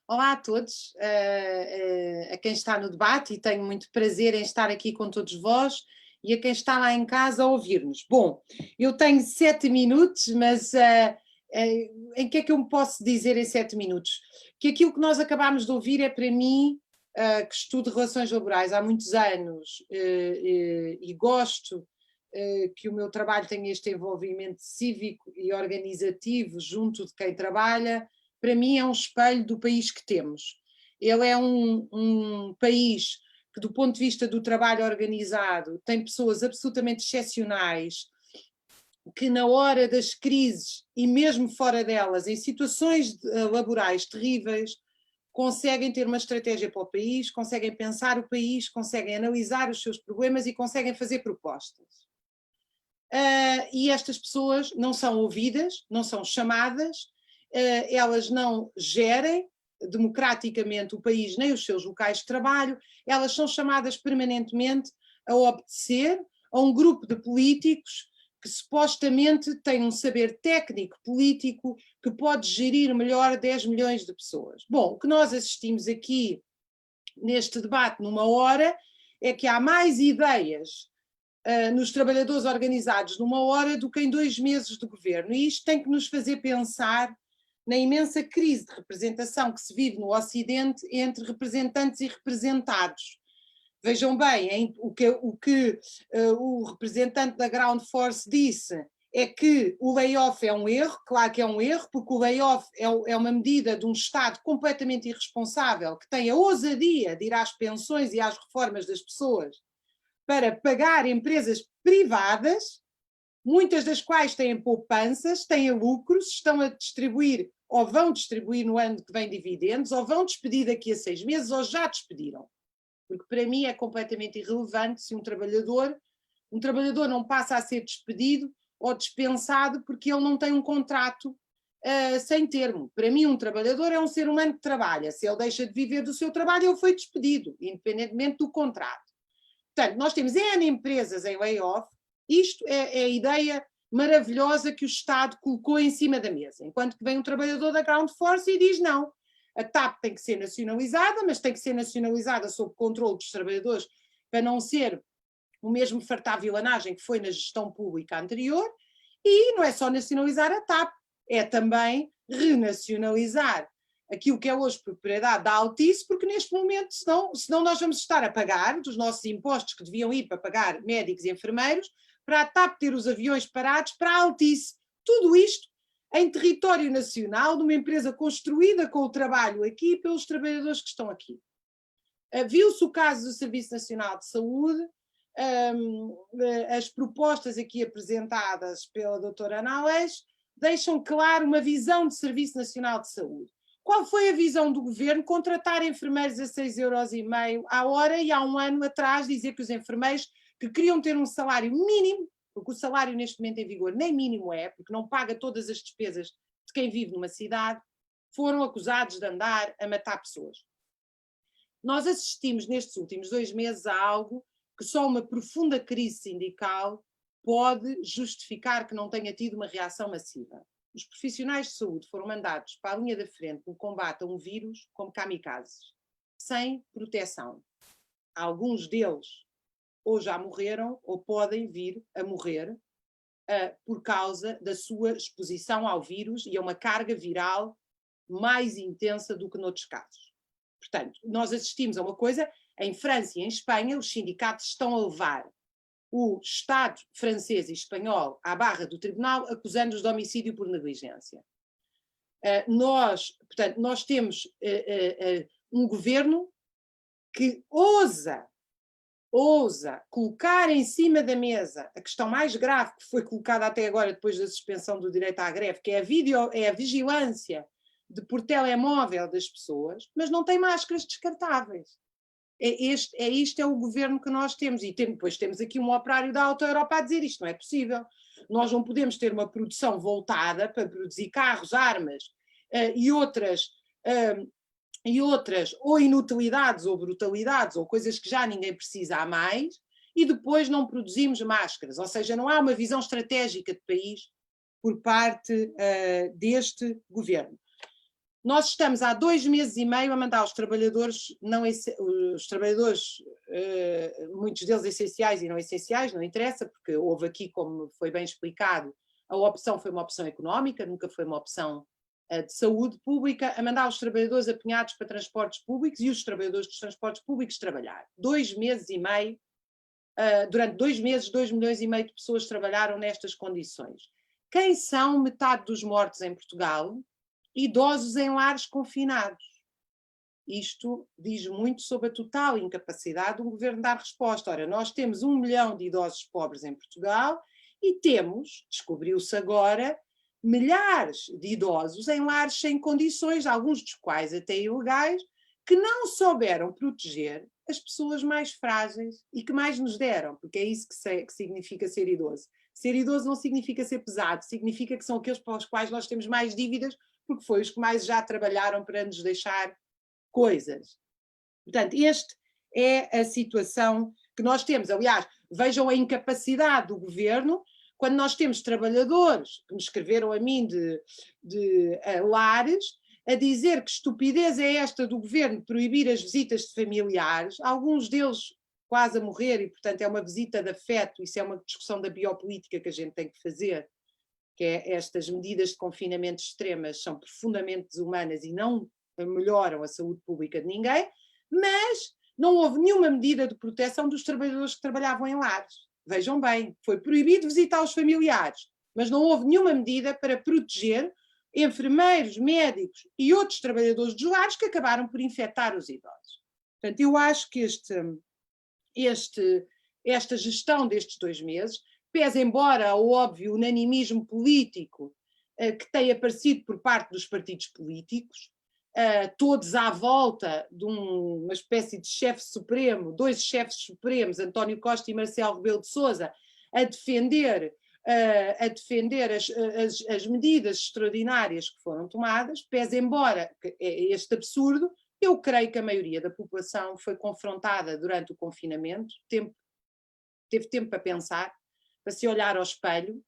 Olá a todos, a quem está no debate, e tenho muito prazer em estar aqui com todos vós, e a quem está lá em casa a ouvir-nos. Bom, eu tenho 7 minutos, mas em que é que eu me posso dizer em 7 minutos? Que aquilo que nós acabámos de ouvir é, para mim, que estudo relações laborais há muitos anos e gosto que o meu trabalho tenha este envolvimento cívico e organizativo junto de quem trabalha, para mim é um espelho do país que temos. Ele é um país que, do ponto de vista do trabalho organizado, tem pessoas absolutamente excepcionais, que na hora das crises e mesmo fora delas, em situações laborais terríveis, conseguem ter uma estratégia para o país, conseguem pensar o país, conseguem analisar os seus problemas e conseguem fazer propostas. E estas pessoas não são ouvidas, não são chamadas, elas não gerem democraticamente o país nem os seus locais de trabalho, elas são chamadas permanentemente a obedecer a um grupo de políticos que supostamente têm um saber técnico, político, que pode gerir melhor 10 milhões de pessoas. Bom, o que nós assistimos aqui neste debate numa hora é que há mais ideias nos trabalhadores organizados numa hora do que em 2 meses de governo. E isto tem que nos fazer pensar na imensa crise de representação que se vive no Ocidente entre representantes e representados. Vejam bem, o que o representante da Ground Force disse é que o layoff é um erro, claro que é um erro, porque o layoff é uma medida de um Estado completamente irresponsável, que tem a ousadia de ir às pensões e às reformas das pessoas para pagar empresas privadas, muitas das quais têm poupanças, têm lucros, estão a distribuir ou vão distribuir no ano que vem dividendos, ou vão despedir daqui a 6 meses, ou já despediram. Porque para mim é completamente irrelevante se um trabalhador não passa a ser despedido ou dispensado porque ele não tem um contrato sem termo. Para mim um trabalhador é um ser humano que trabalha. Se ele deixa de viver do seu trabalho, ele foi despedido, independentemente do contrato. Portanto, nós temos N empresas em layoff. Isto é a ideia maravilhosa que o Estado colocou em cima da mesa. Enquanto que vem um trabalhador da Ground Force e diz não, a TAP tem que ser nacionalizada, mas tem que ser nacionalizada sob controle dos trabalhadores para não ser o mesmo fartar-vilanagem que foi na gestão pública anterior, e não é só nacionalizar a TAP, é também renacionalizar aquilo que é hoje propriedade da Altice, porque neste momento, senão nós vamos estar a pagar dos nossos impostos que deviam ir para pagar médicos e enfermeiros, para a TAP ter os aviões parados para a Altice. Tudo isto em território nacional, numa empresa construída com o trabalho aqui pelos trabalhadores que estão aqui. Viu-se o caso do Serviço Nacional de Saúde, as propostas aqui apresentadas pela doutora Ana Aleixo deixam claro uma visão de Serviço Nacional de Saúde. Qual foi a visão do governo? Contratar enfermeiros a 6,5€ à hora e há um ano atrás dizer que os enfermeiros que queriam ter um salário mínimo, porque o salário neste momento em vigor nem mínimo é, porque não paga todas as despesas de quem vive numa cidade, foram acusados de andar a matar pessoas. Nós assistimos nestes últimos 2 meses a algo que só uma profunda crise sindical pode justificar que não tenha tido uma reação massiva. Os profissionais de saúde foram mandados para a linha da frente no combate a um vírus como kamikazes, sem proteção. Alguns deles ou já morreram ou podem vir a morrer por causa da sua exposição ao vírus e a uma carga viral mais intensa do que noutros casos. Portanto, nós assistimos a uma coisa, em França e em Espanha, os sindicatos estão a levar o Estado francês e espanhol à barra do tribunal, acusando-os de homicídio por negligência. Nós temos um governo que ousa colocar em cima da mesa a questão mais grave que foi colocada até agora depois da suspensão do direito à greve, que é a vigilância por telemóvel das pessoas, mas não tem máscaras descartáveis. Isto é o governo que nós temos. E depois temos aqui um operário da Auto Europa a dizer isto não é possível. Nós não podemos ter uma produção voltada para produzir carros, armas e outras ou inutilidades ou brutalidades ou coisas que já ninguém precisa a mais e depois não produzimos máscaras. Ou seja, não há uma visão estratégica de país por parte deste governo. Nós estamos há 2 meses e meio a mandar os trabalhadores, muitos deles essenciais e não essenciais, não interessa, porque houve aqui, como foi bem explicado, a opção foi uma opção económica, nunca foi uma opção de saúde pública, a mandar os trabalhadores apinhados para transportes públicos e os trabalhadores dos transportes públicos trabalhar. 2 meses e meio, durante 2 meses, 2,5 milhões de pessoas trabalharam nestas condições. Quem são metade dos mortos em Portugal? Idosos em lares confinados. Isto diz muito sobre a total incapacidade do governo de dar resposta. Ora, nós temos 1 milhão de idosos pobres em Portugal e temos, descobriu-se agora, milhares de idosos em lares sem condições, alguns dos quais até ilegais, que não souberam proteger as pessoas mais frágeis e que mais nos deram, porque é isso que significa ser idoso. Ser idoso não significa ser pesado, significa que são aqueles para os quais nós temos mais dívidas, porque foi os que mais já trabalharam para nos deixar coisas. Portanto, esta é a situação que nós temos. Aliás, vejam a incapacidade do governo, quando nós temos trabalhadores que me escreveram a mim de lares, a dizer que estupidez é esta do governo proibir as visitas de familiares, alguns deles quase a morrer, e portanto é uma visita de afeto, isso é uma discussão da biopolítica que a gente tem que fazer, que é estas medidas de confinamento extremas são profundamente desumanas e não melhoram a saúde pública de ninguém, mas não houve nenhuma medida de proteção dos trabalhadores que trabalhavam em lares. Vejam bem, foi proibido visitar os familiares, mas não houve nenhuma medida para proteger enfermeiros, médicos e outros trabalhadores dos lares que acabaram por infectar os idosos. Portanto, eu acho que esta gestão destes 2 meses, pese embora ao óbvio unanimismo político que tem aparecido por parte dos partidos políticos, todos à volta de uma espécie de chefe supremo, 2 chefes supremos, António Costa e Marcelo Rebelo de Sousa, a defender as medidas extraordinárias que foram tomadas, pese embora este absurdo, eu creio que a maioria da população foi confrontada durante o confinamento, teve tempo para pensar, para se olhar ao espelho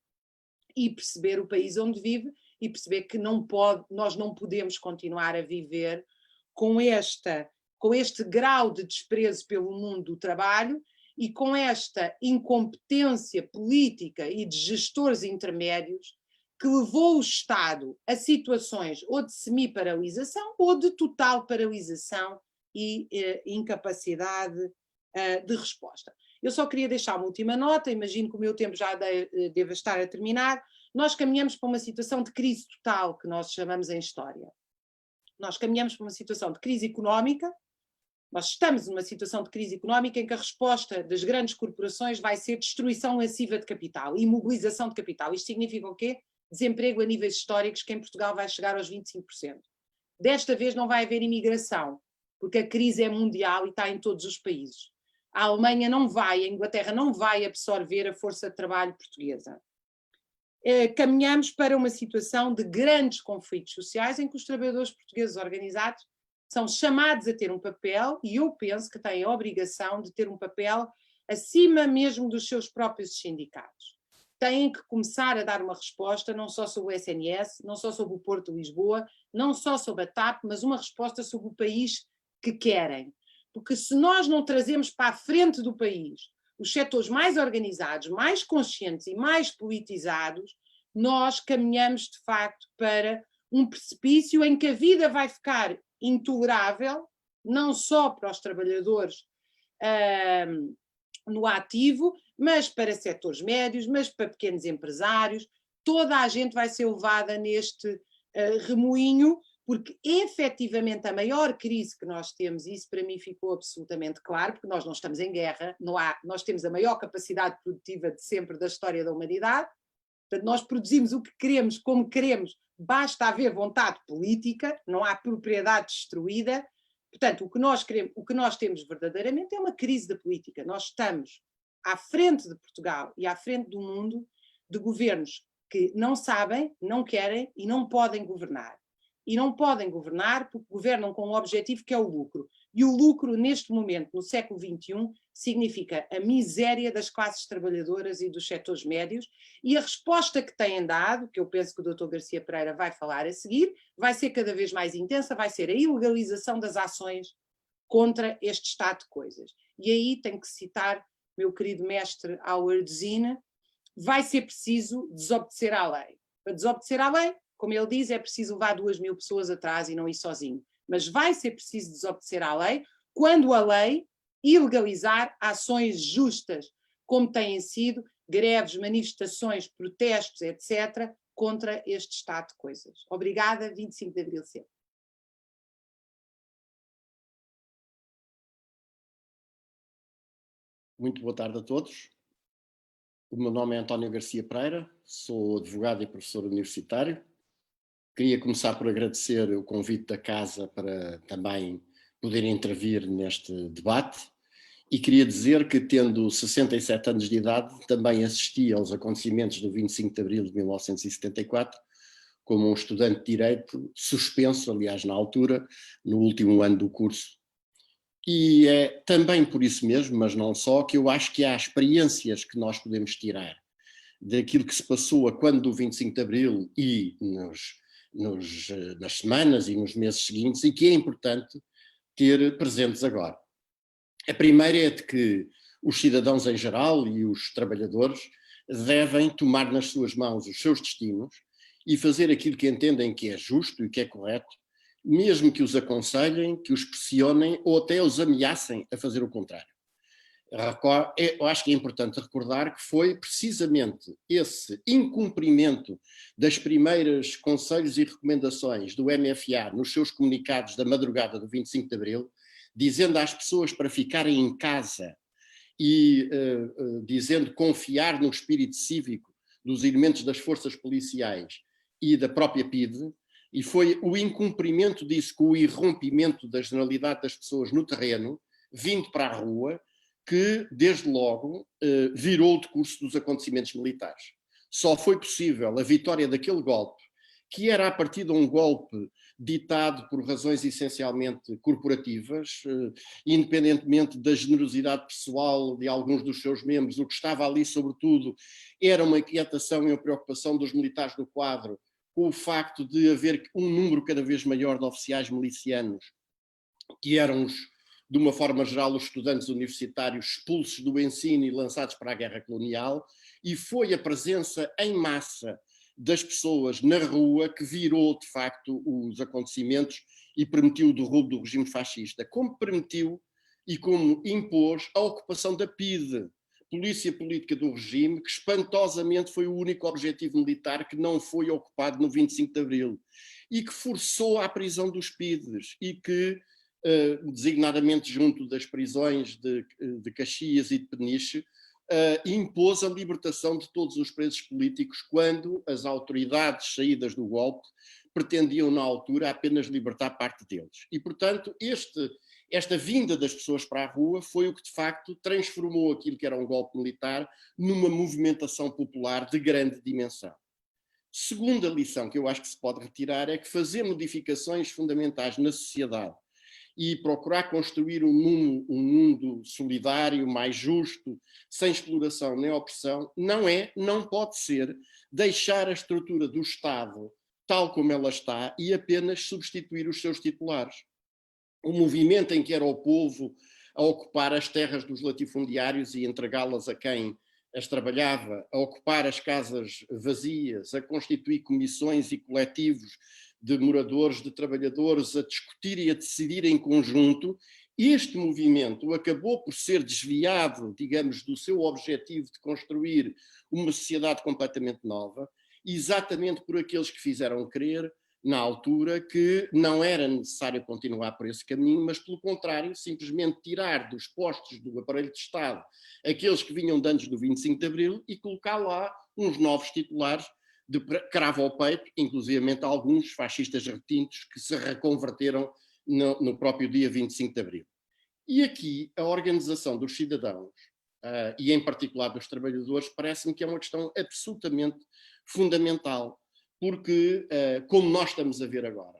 e perceber o país onde vive e perceber que nós não podemos continuar a viver com este grau de desprezo pelo mundo do trabalho e com esta incompetência política e de gestores intermédios que levou o Estado a situações ou de semi-paralisação ou de total paralisação e incapacidade de resposta. Eu só queria deixar uma última nota, imagino que o meu tempo já deve estar a terminar. Nós caminhamos para uma situação de crise total, que nós chamamos em história. Nós caminhamos para uma situação de crise económica. Nós estamos numa situação de crise económica em que a resposta das grandes corporações vai ser destruição massiva de capital, imobilização de capital. Isto significa o quê? Desemprego a níveis históricos que em Portugal vai chegar aos 25%. Desta vez não vai haver imigração, porque a crise é mundial e está em todos os países. A Alemanha não vai, a Inglaterra não vai absorver a força de trabalho portuguesa. Caminhamos para uma situação de grandes conflitos sociais em que os trabalhadores portugueses organizados são chamados a ter um papel, e eu penso que têm a obrigação de ter um papel acima mesmo dos seus próprios sindicatos. Têm que começar a dar uma resposta não só sobre o SNS, não só sobre o Porto de Lisboa, não só sobre a TAP, mas uma resposta sobre o país que querem. Porque se nós não trazemos para a frente do país os setores mais organizados, mais conscientes e mais politizados, nós caminhamos de facto para um precipício em que a vida vai ficar intolerável, não só para os trabalhadores no ativo, mas para setores médios, mas para pequenos empresários. Toda a gente vai ser levada neste remoinho, porque efetivamente a maior crise que nós temos, e isso para mim ficou absolutamente claro, porque nós não estamos em guerra, nós temos a maior capacidade produtiva de sempre da história da humanidade, portanto nós produzimos o que queremos, como queremos, basta haver vontade política, não há propriedade destruída. Portanto, o que nós queremos, o que nós temos verdadeiramente é uma crise da política. Nós estamos à frente de Portugal e à frente do mundo de governos que não sabem, não querem e não podem governar. E não podem governar porque governam com um objetivo que é o lucro. E o lucro, neste momento, no século XXI, significa a miséria das classes trabalhadoras e dos setores médios, e a resposta que têm dado, que eu penso que o Dr. Garcia Pereira vai falar a seguir, vai ser cada vez mais intensa, vai ser a ilegalização das ações contra este estado de coisas. E aí tenho que citar meu querido mestre Howard Zinn, vai ser preciso desobedecer à lei. Para desobedecer à lei, como ele diz, é preciso levar 2.000 pessoas atrás e não ir sozinho. Mas vai ser preciso desobedecer à lei quando a lei ilegalizar ações justas, como têm sido greves, manifestações, protestos, etc., contra este estado de coisas. Obrigada, 25 de Abril sempre. Muito boa tarde a todos. o meu nome é António Garcia Pereira, sou advogado e professor universitário. Queria começar por agradecer o convite da Casa para também poder intervir neste debate e queria dizer que, tendo 67 anos de idade, também assisti aos acontecimentos do 25 de abril de 1974 como um estudante de Direito, suspenso, aliás, na altura, no último ano do curso. E é também por isso mesmo, mas não só, que eu acho que há experiências que nós podemos tirar daquilo que se passou a quando do 25 de abril e nas semanas e nos meses seguintes, e que é importante ter presentes agora. A primeira é de que os cidadãos em geral e os trabalhadores devem tomar nas suas mãos os seus destinos e fazer aquilo que entendem que é justo e que é correto, mesmo que os aconselhem, que os pressionem ou até os ameacem a fazer o contrário. Eu acho que é importante recordar que foi precisamente esse incumprimento das primeiras conselhos e recomendações do MFA nos seus comunicados da madrugada do 25 de abril, dizendo às pessoas para ficarem em casa e dizendo confiar no espírito cívico dos elementos das forças policiais e da própria PIDE, e foi o incumprimento disso com o irrompimento da generalidade das pessoas no terreno, vindo para a rua, que desde logo virou o decurso dos acontecimentos militares. Só foi possível a vitória daquele golpe, que era a partir de um golpe ditado por razões essencialmente corporativas, independentemente da generosidade pessoal de alguns dos seus membros. O que estava ali, sobretudo, era uma inquietação e uma preocupação dos militares do quadro com o facto de haver um número cada vez maior de oficiais milicianos, que eram, de uma forma geral, os estudantes universitários expulsos do ensino e lançados para a guerra colonial, e foi a presença em massa das pessoas na rua que virou, de facto, os acontecimentos e permitiu o derrubo do regime fascista, como permitiu e como impôs a ocupação da PIDE, Polícia Política do Regime, que espantosamente foi o único objetivo militar que não foi ocupado no 25 de abril, e que forçou a prisão dos PIDES, e que, designadamente junto das prisões de Caxias e de Peniche, impôs a libertação de todos os presos políticos quando as autoridades saídas do golpe pretendiam na altura apenas libertar parte deles. E, portanto, esta vinda das pessoas para a rua foi o que de facto transformou aquilo que era um golpe militar numa movimentação popular de grande dimensão. Segunda lição que eu acho que se pode retirar é que fazer modificações fundamentais na sociedade e procurar construir um mundo solidário, mais justo, sem exploração nem opressão, não pode ser deixar a estrutura do Estado tal como ela está e apenas substituir os seus titulares. O movimento em que era o povo a ocupar as terras dos latifundiários e entregá-las a quem as trabalhava, a ocupar as casas vazias, a constituir comissões e coletivos de moradores, de trabalhadores, a discutir e a decidir em conjunto, este movimento acabou por ser desviado, digamos, do seu objetivo de construir uma sociedade completamente nova, exatamente por aqueles que fizeram crer, na altura, que não era necessário continuar por esse caminho, mas, pelo contrário, simplesmente tirar dos postos do aparelho de Estado aqueles que vinham de antes do 25 de abril e colocar lá uns novos titulares de cravo ao peito, inclusivamente alguns fascistas retintos que se reconverteram no próprio dia 25 de abril. E aqui a organização dos cidadãos, e em particular dos trabalhadores, parece-me que é uma questão absolutamente fundamental, porque, como nós estamos a ver agora,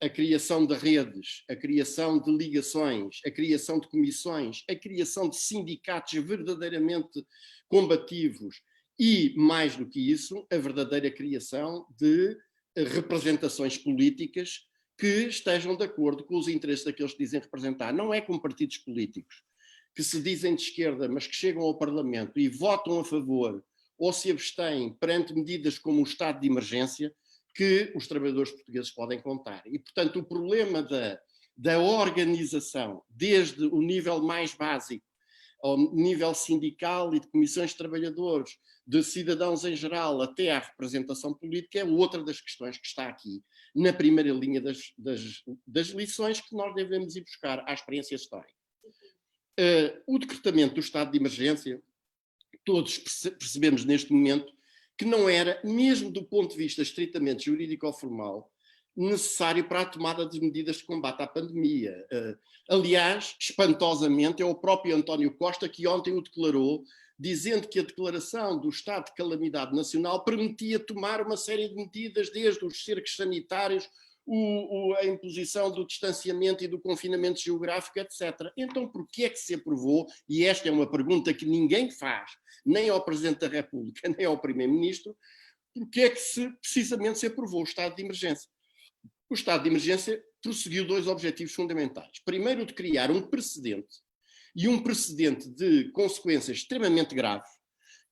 a criação de redes, a criação de ligações, a criação de comissões, a criação de sindicatos verdadeiramente combativos e, mais do que isso, a verdadeira criação de representações políticas que estejam de acordo com os interesses daqueles que dizem representar. Não é como partidos políticos que se dizem de esquerda, mas que chegam ao Parlamento e votam a favor ou se abstêm perante medidas como o estado de emergência, que os trabalhadores portugueses podem contar. E, portanto, o problema da organização, desde o nível mais básico, ao nível sindical e de comissões de trabalhadores, de cidadãos em geral, até à representação política, é outra das questões que está aqui, na primeira linha das lições que nós devemos ir buscar à experiência histórica. O decretamento do estado de emergência todos percebemos neste momento que não era, mesmo do ponto de vista estritamente jurídico ou formal, necessário para a tomada de medidas de combate à pandemia. Aliás, espantosamente, é o próprio António Costa que ontem o declarou, dizendo que a declaração do estado de calamidade nacional permitia tomar uma série de medidas, desde os cercos sanitários, a imposição do distanciamento e do confinamento geográfico, etc. Então, por que é que se aprovou, e esta é uma pergunta que ninguém faz, nem ao Presidente da República, nem ao Primeiro-Ministro, por que é que precisamente se aprovou o estado de emergência? O estado de emergência prosseguiu dois objetivos fundamentais. Primeiro, de criar um precedente, e um precedente de consequências extremamente graves,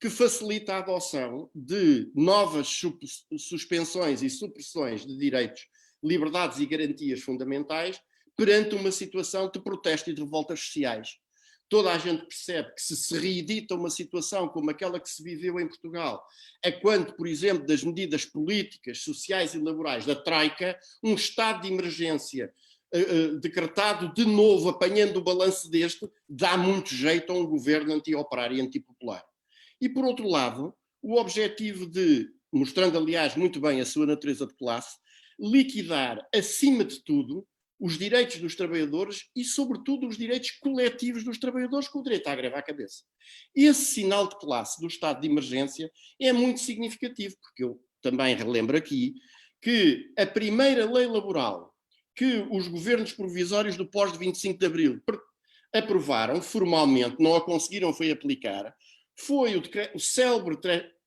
que facilita a adoção de novas suspensões e supressões de direitos, liberdades e garantias fundamentais perante uma situação de protesto e de revoltas sociais. Toda a gente percebe que se reedita uma situação como aquela que se viveu em Portugal, a quando, por exemplo, das medidas políticas, sociais e laborais da Troika, um estado de emergência decretado de novo, apanhando o balanço deste, dá muito jeito a um governo anti-operário e antipopular. E, por outro lado, o objetivo de, mostrando aliás muito bem a sua natureza de classe, liquidar, acima de tudo, os direitos dos trabalhadores e, sobretudo, os direitos coletivos dos trabalhadores, com o direito à greve à cabeça. Esse sinal de classe do estado de emergência é muito significativo, porque eu também relembro aqui que a primeira lei laboral que os governos provisórios do pós-25 de Abril aprovaram formalmente, não a conseguiram foi aplicar, foi o célebre,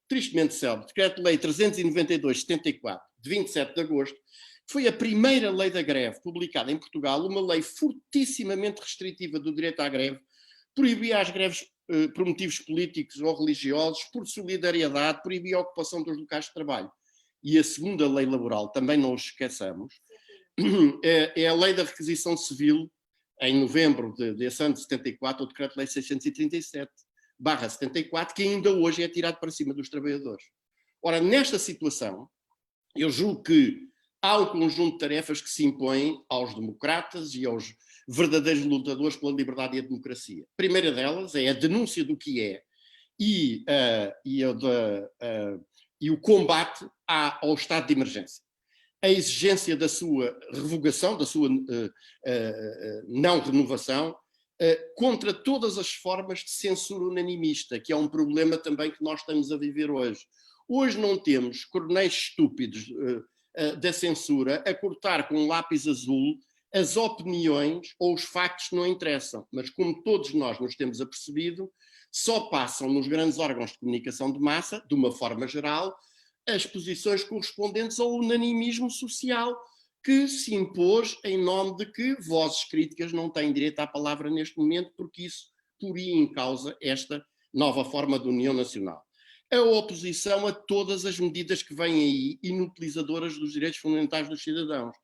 tristemente célebre, Decreto-Lei 392/74, de 27 de agosto, que foi a primeira lei da greve publicada em Portugal, uma lei fortissimamente restritiva do direito à greve, proibia as greves por motivos políticos ou religiosos, por solidariedade, proibia a ocupação dos locais de trabalho. E a segunda lei laboral, também não os esqueçamos, é a lei da requisição civil, em novembro desse ano de 74, o Decreto-Lei 637/74, que ainda hoje é tirado para cima dos trabalhadores. Ora, nesta situação, eu julgo que há um conjunto de tarefas que se impõem aos democratas e aos verdadeiros lutadores pela liberdade e a democracia. A primeira delas é a denúncia do que é e o combate ao estado de emergência. A exigência da sua revogação, da sua não renovação, contra todas as formas de censura unanimista, que é um problema também que nós estamos a viver hoje. Hoje não temos coronéis estúpidos da censura a cortar com um lápis azul as opiniões ou os factos que não interessam, mas como todos nós nos temos apercebido, só passam nos grandes órgãos de comunicação de massa, de uma forma geral, as posições correspondentes ao unanimismo social que se impôs em nome de que vozes críticas não têm direito à palavra neste momento, porque isso poria em causa esta nova forma de união nacional. A oposição a todas as medidas que vêm aí inutilizadoras dos direitos fundamentais dos cidadãos.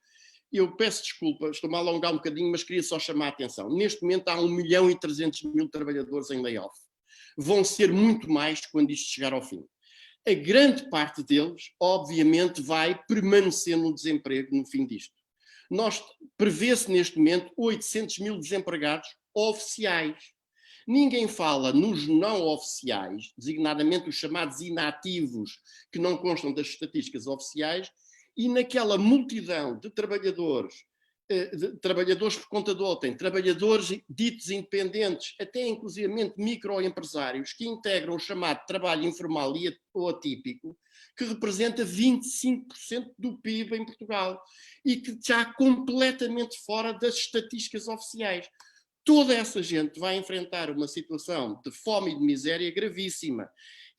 Eu peço desculpa, estou-me a alongar um bocadinho, mas queria só chamar a atenção. Neste momento há 1.300.000 trabalhadores em layoff. Vão ser muito mais quando isto chegar ao fim. A grande parte deles, obviamente, vai permanecer no desemprego no fim disto. Prevê-se neste momento 800.000 desempregados oficiais. Ninguém fala nos não oficiais, designadamente os chamados inativos, que não constam das estatísticas oficiais, e naquela multidão de trabalhadores por conta de outrem, trabalhadores ditos independentes, até inclusivamente microempresários, que integram o chamado trabalho informal ou atípico, que representa 25% do PIB em Portugal e que está completamente fora das estatísticas oficiais. Toda essa gente vai enfrentar uma situação de fome e de miséria gravíssima.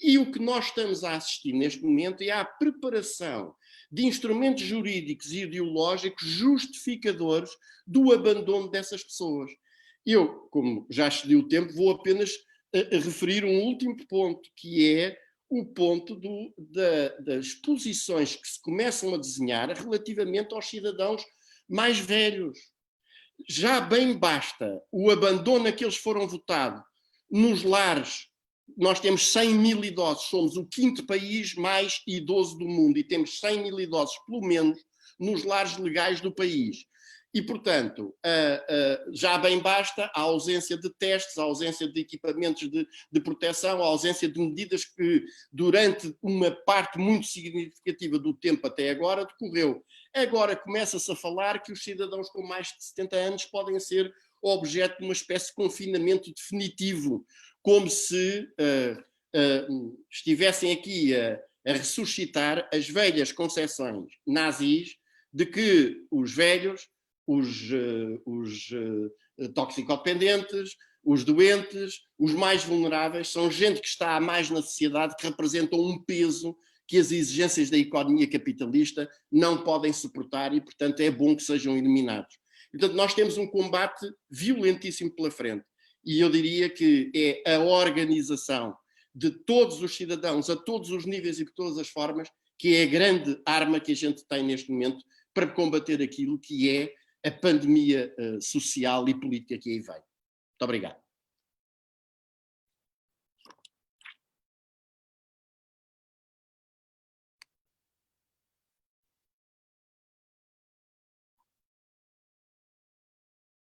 E o que nós estamos a assistir neste momento é a preparação de instrumentos jurídicos e ideológicos justificadores do abandono dessas pessoas. Eu, como já excedi o tempo, vou apenas referir um último ponto, que é o ponto das posições que se começam a desenhar relativamente aos cidadãos mais velhos. Já bem basta o abandono a que eles foram votados nos lares. Nós temos 100.000 idosos, somos o 5º país mais idoso do mundo e temos 100.000 idosos, pelo menos, nos lares legais do país. E, portanto, já bem basta a ausência de testes, a ausência de equipamentos de proteção, a ausência de medidas que, durante uma parte muito significativa do tempo até agora, decorreu. Agora começa-se a falar que os cidadãos com mais de 70 anos podem ser objeto de uma espécie de confinamento definitivo, como se estivessem aqui a ressuscitar as velhas concepções nazis de que os velhos, os toxicodependentes, os doentes, os mais vulneráveis, são gente que está mais na sociedade, que representam um peso que as exigências da economia capitalista não podem suportar e, portanto, é bom que sejam eliminados. Portanto, nós temos um combate violentíssimo pela frente e eu diria que é a organização de todos os cidadãos, a todos os níveis e por todas as formas, que é a grande arma que a gente tem neste momento para combater aquilo que é a pandemia social e política que aí vem. Muito obrigado.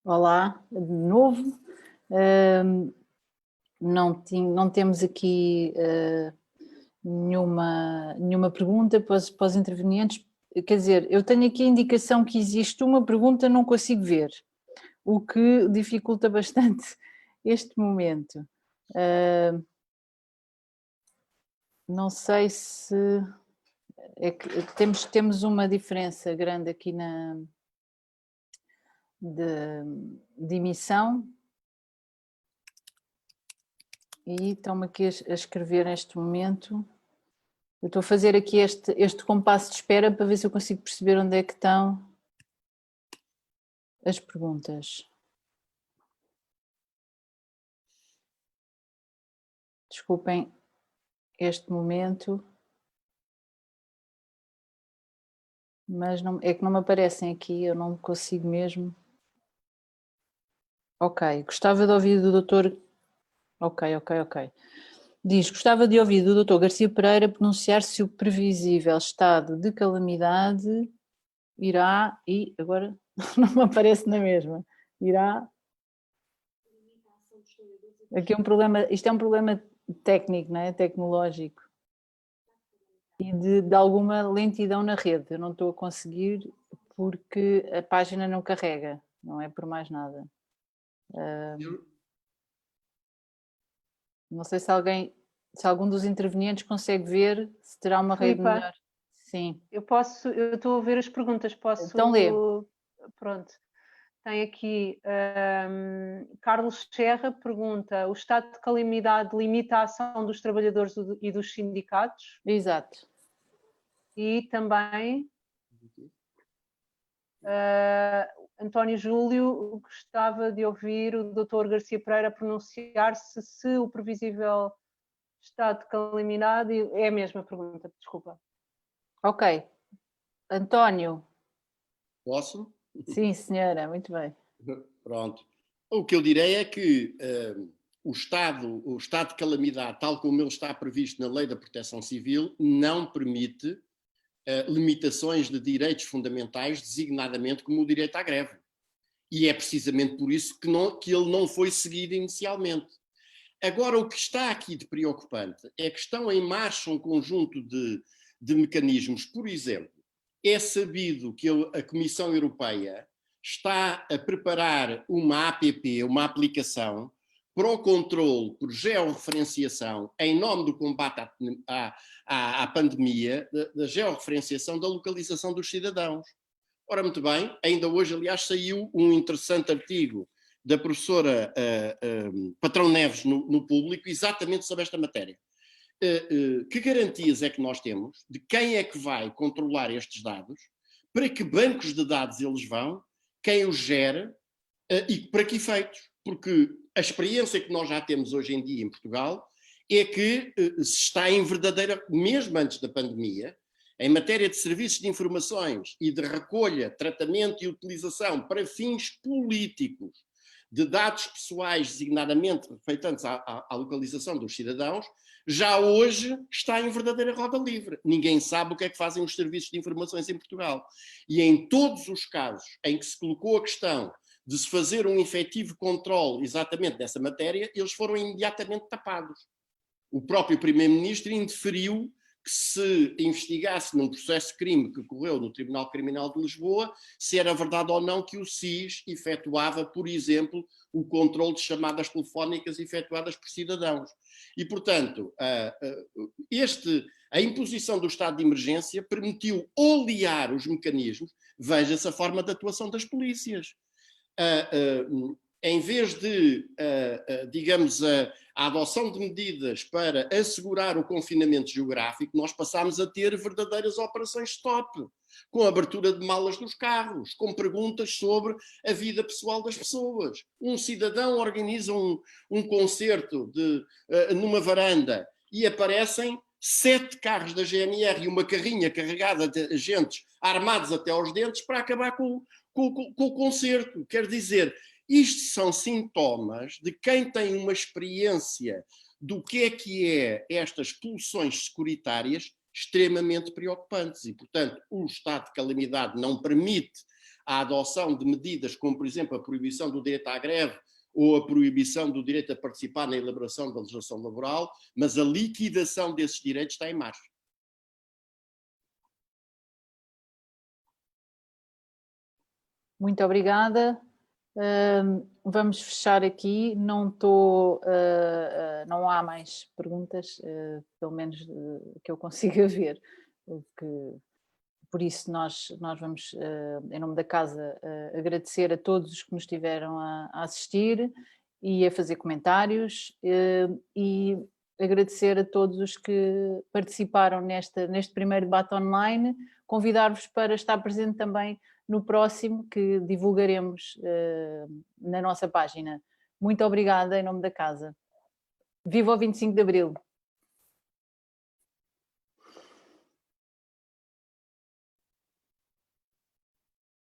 Olá, de novo. Não temos aqui nenhuma pergunta para os intervenientes. Quer dizer, eu tenho aqui a indicação que existe uma pergunta, não consigo ver, o que dificulta bastante este momento. Não sei se... É que temos uma diferença grande aqui de emissão e estão-me aqui a escrever neste momento. Eu estou a fazer aqui este compasso de espera para ver se eu consigo perceber onde é que estão as perguntas. Desculpem este momento, mas não, é que não me aparecem aqui, eu não consigo mesmo. Ok, gostava de ouvir do doutor... Ok. Diz, gostava de ouvir do Dr. Garcia Pereira pronunciar se o previsível estado de calamidade irá, e agora não me aparece na mesma, irá... Aqui é um problema, isto é um problema técnico, não é? Tecnológico. E de alguma lentidão na rede, eu não estou a conseguir porque a página não carrega, não é por mais nada. Não sei se algum dos intervenientes consegue ver se terá uma rede melhor. Sim. Eu estou a ver as perguntas, posso... Então lê. Pronto. Tem aqui, Carlos Serra pergunta, o estado de calamidade limita a ação dos trabalhadores e dos sindicatos? Exato. E também... António Júlio gostava de ouvir o Dr. Garcia Pereira pronunciar-se se o previsível estado de calamidade... É a mesma pergunta, desculpa. Ok. António. Posso? Sim, senhora, muito bem. Pronto. O que eu direi é que o estado de calamidade, tal como ele está previsto na Lei da Proteção Civil, não permite limitações de direitos fundamentais, designadamente como o direito à greve. E é precisamente por isso que ele não foi seguido inicialmente. Agora, o que está aqui de preocupante é que estão em marcha um conjunto de mecanismos. Por exemplo, é sabido que a Comissão Europeia está a preparar uma app, uma aplicação, para o controle por georreferenciação, em nome do combate à pandemia, da georreferenciação da localização dos cidadãos. Ora, muito bem, ainda hoje, aliás, saiu um interessante artigo da professora Patrão Neves no Público, exatamente sobre esta matéria. Que garantias é que nós temos de quem é que vai controlar estes dados, para que bancos de dados eles vão, quem os gera e para que efeitos? Porque a experiência que nós já temos hoje em dia em Portugal é que se está em verdadeira, mesmo antes da pandemia, em matéria de serviços de informações e de recolha, tratamento e utilização para fins políticos de dados pessoais designadamente refeitantes à localização dos cidadãos, já hoje está em verdadeira roda livre. Ninguém sabe o que é que fazem os serviços de informações em Portugal. E em todos os casos em que se colocou a questão de se fazer um efetivo controle exatamente dessa matéria, eles foram imediatamente tapados. O próprio Primeiro-Ministro indeferiu que se investigasse num processo de crime que ocorreu no Tribunal Criminal de Lisboa, se era verdade ou não que o SIS efetuava, por exemplo, o controle de chamadas telefónicas efetuadas por cidadãos. E, portanto, a imposição do estado de emergência permitiu olear os mecanismos, veja-se a forma de atuação das polícias. Em vez de, digamos, a adoção de medidas para assegurar o confinamento geográfico, nós passámos a ter verdadeiras operações stop, com a abertura de malas nos carros, com perguntas sobre a vida pessoal das pessoas. Um cidadão organiza um concerto numa varanda e aparecem 7 carros da GNR e uma carrinha carregada de agentes armados até aos dentes para acabar com o concerto. Quer dizer, isto são sintomas de quem tem uma experiência do que é estas pulsões securitárias extremamente preocupantes e, portanto, o estado de calamidade não permite a adoção de medidas como, por exemplo, a proibição do direito à greve ou a proibição do direito a participar na elaboração da legislação laboral, mas a liquidação desses direitos está em marcha. Muito obrigada. Vamos fechar aqui. Não há mais perguntas, pelo menos que eu consiga ver. Por isso nós vamos, em nome da casa, agradecer a todos os que nos estiveram a assistir e a fazer comentários e agradecer a todos os que participaram neste primeiro debate online, convidar-vos para estar presente também no próximo que divulgaremos na nossa página. Muito obrigada em nome da casa. Viva o 25 de Abril!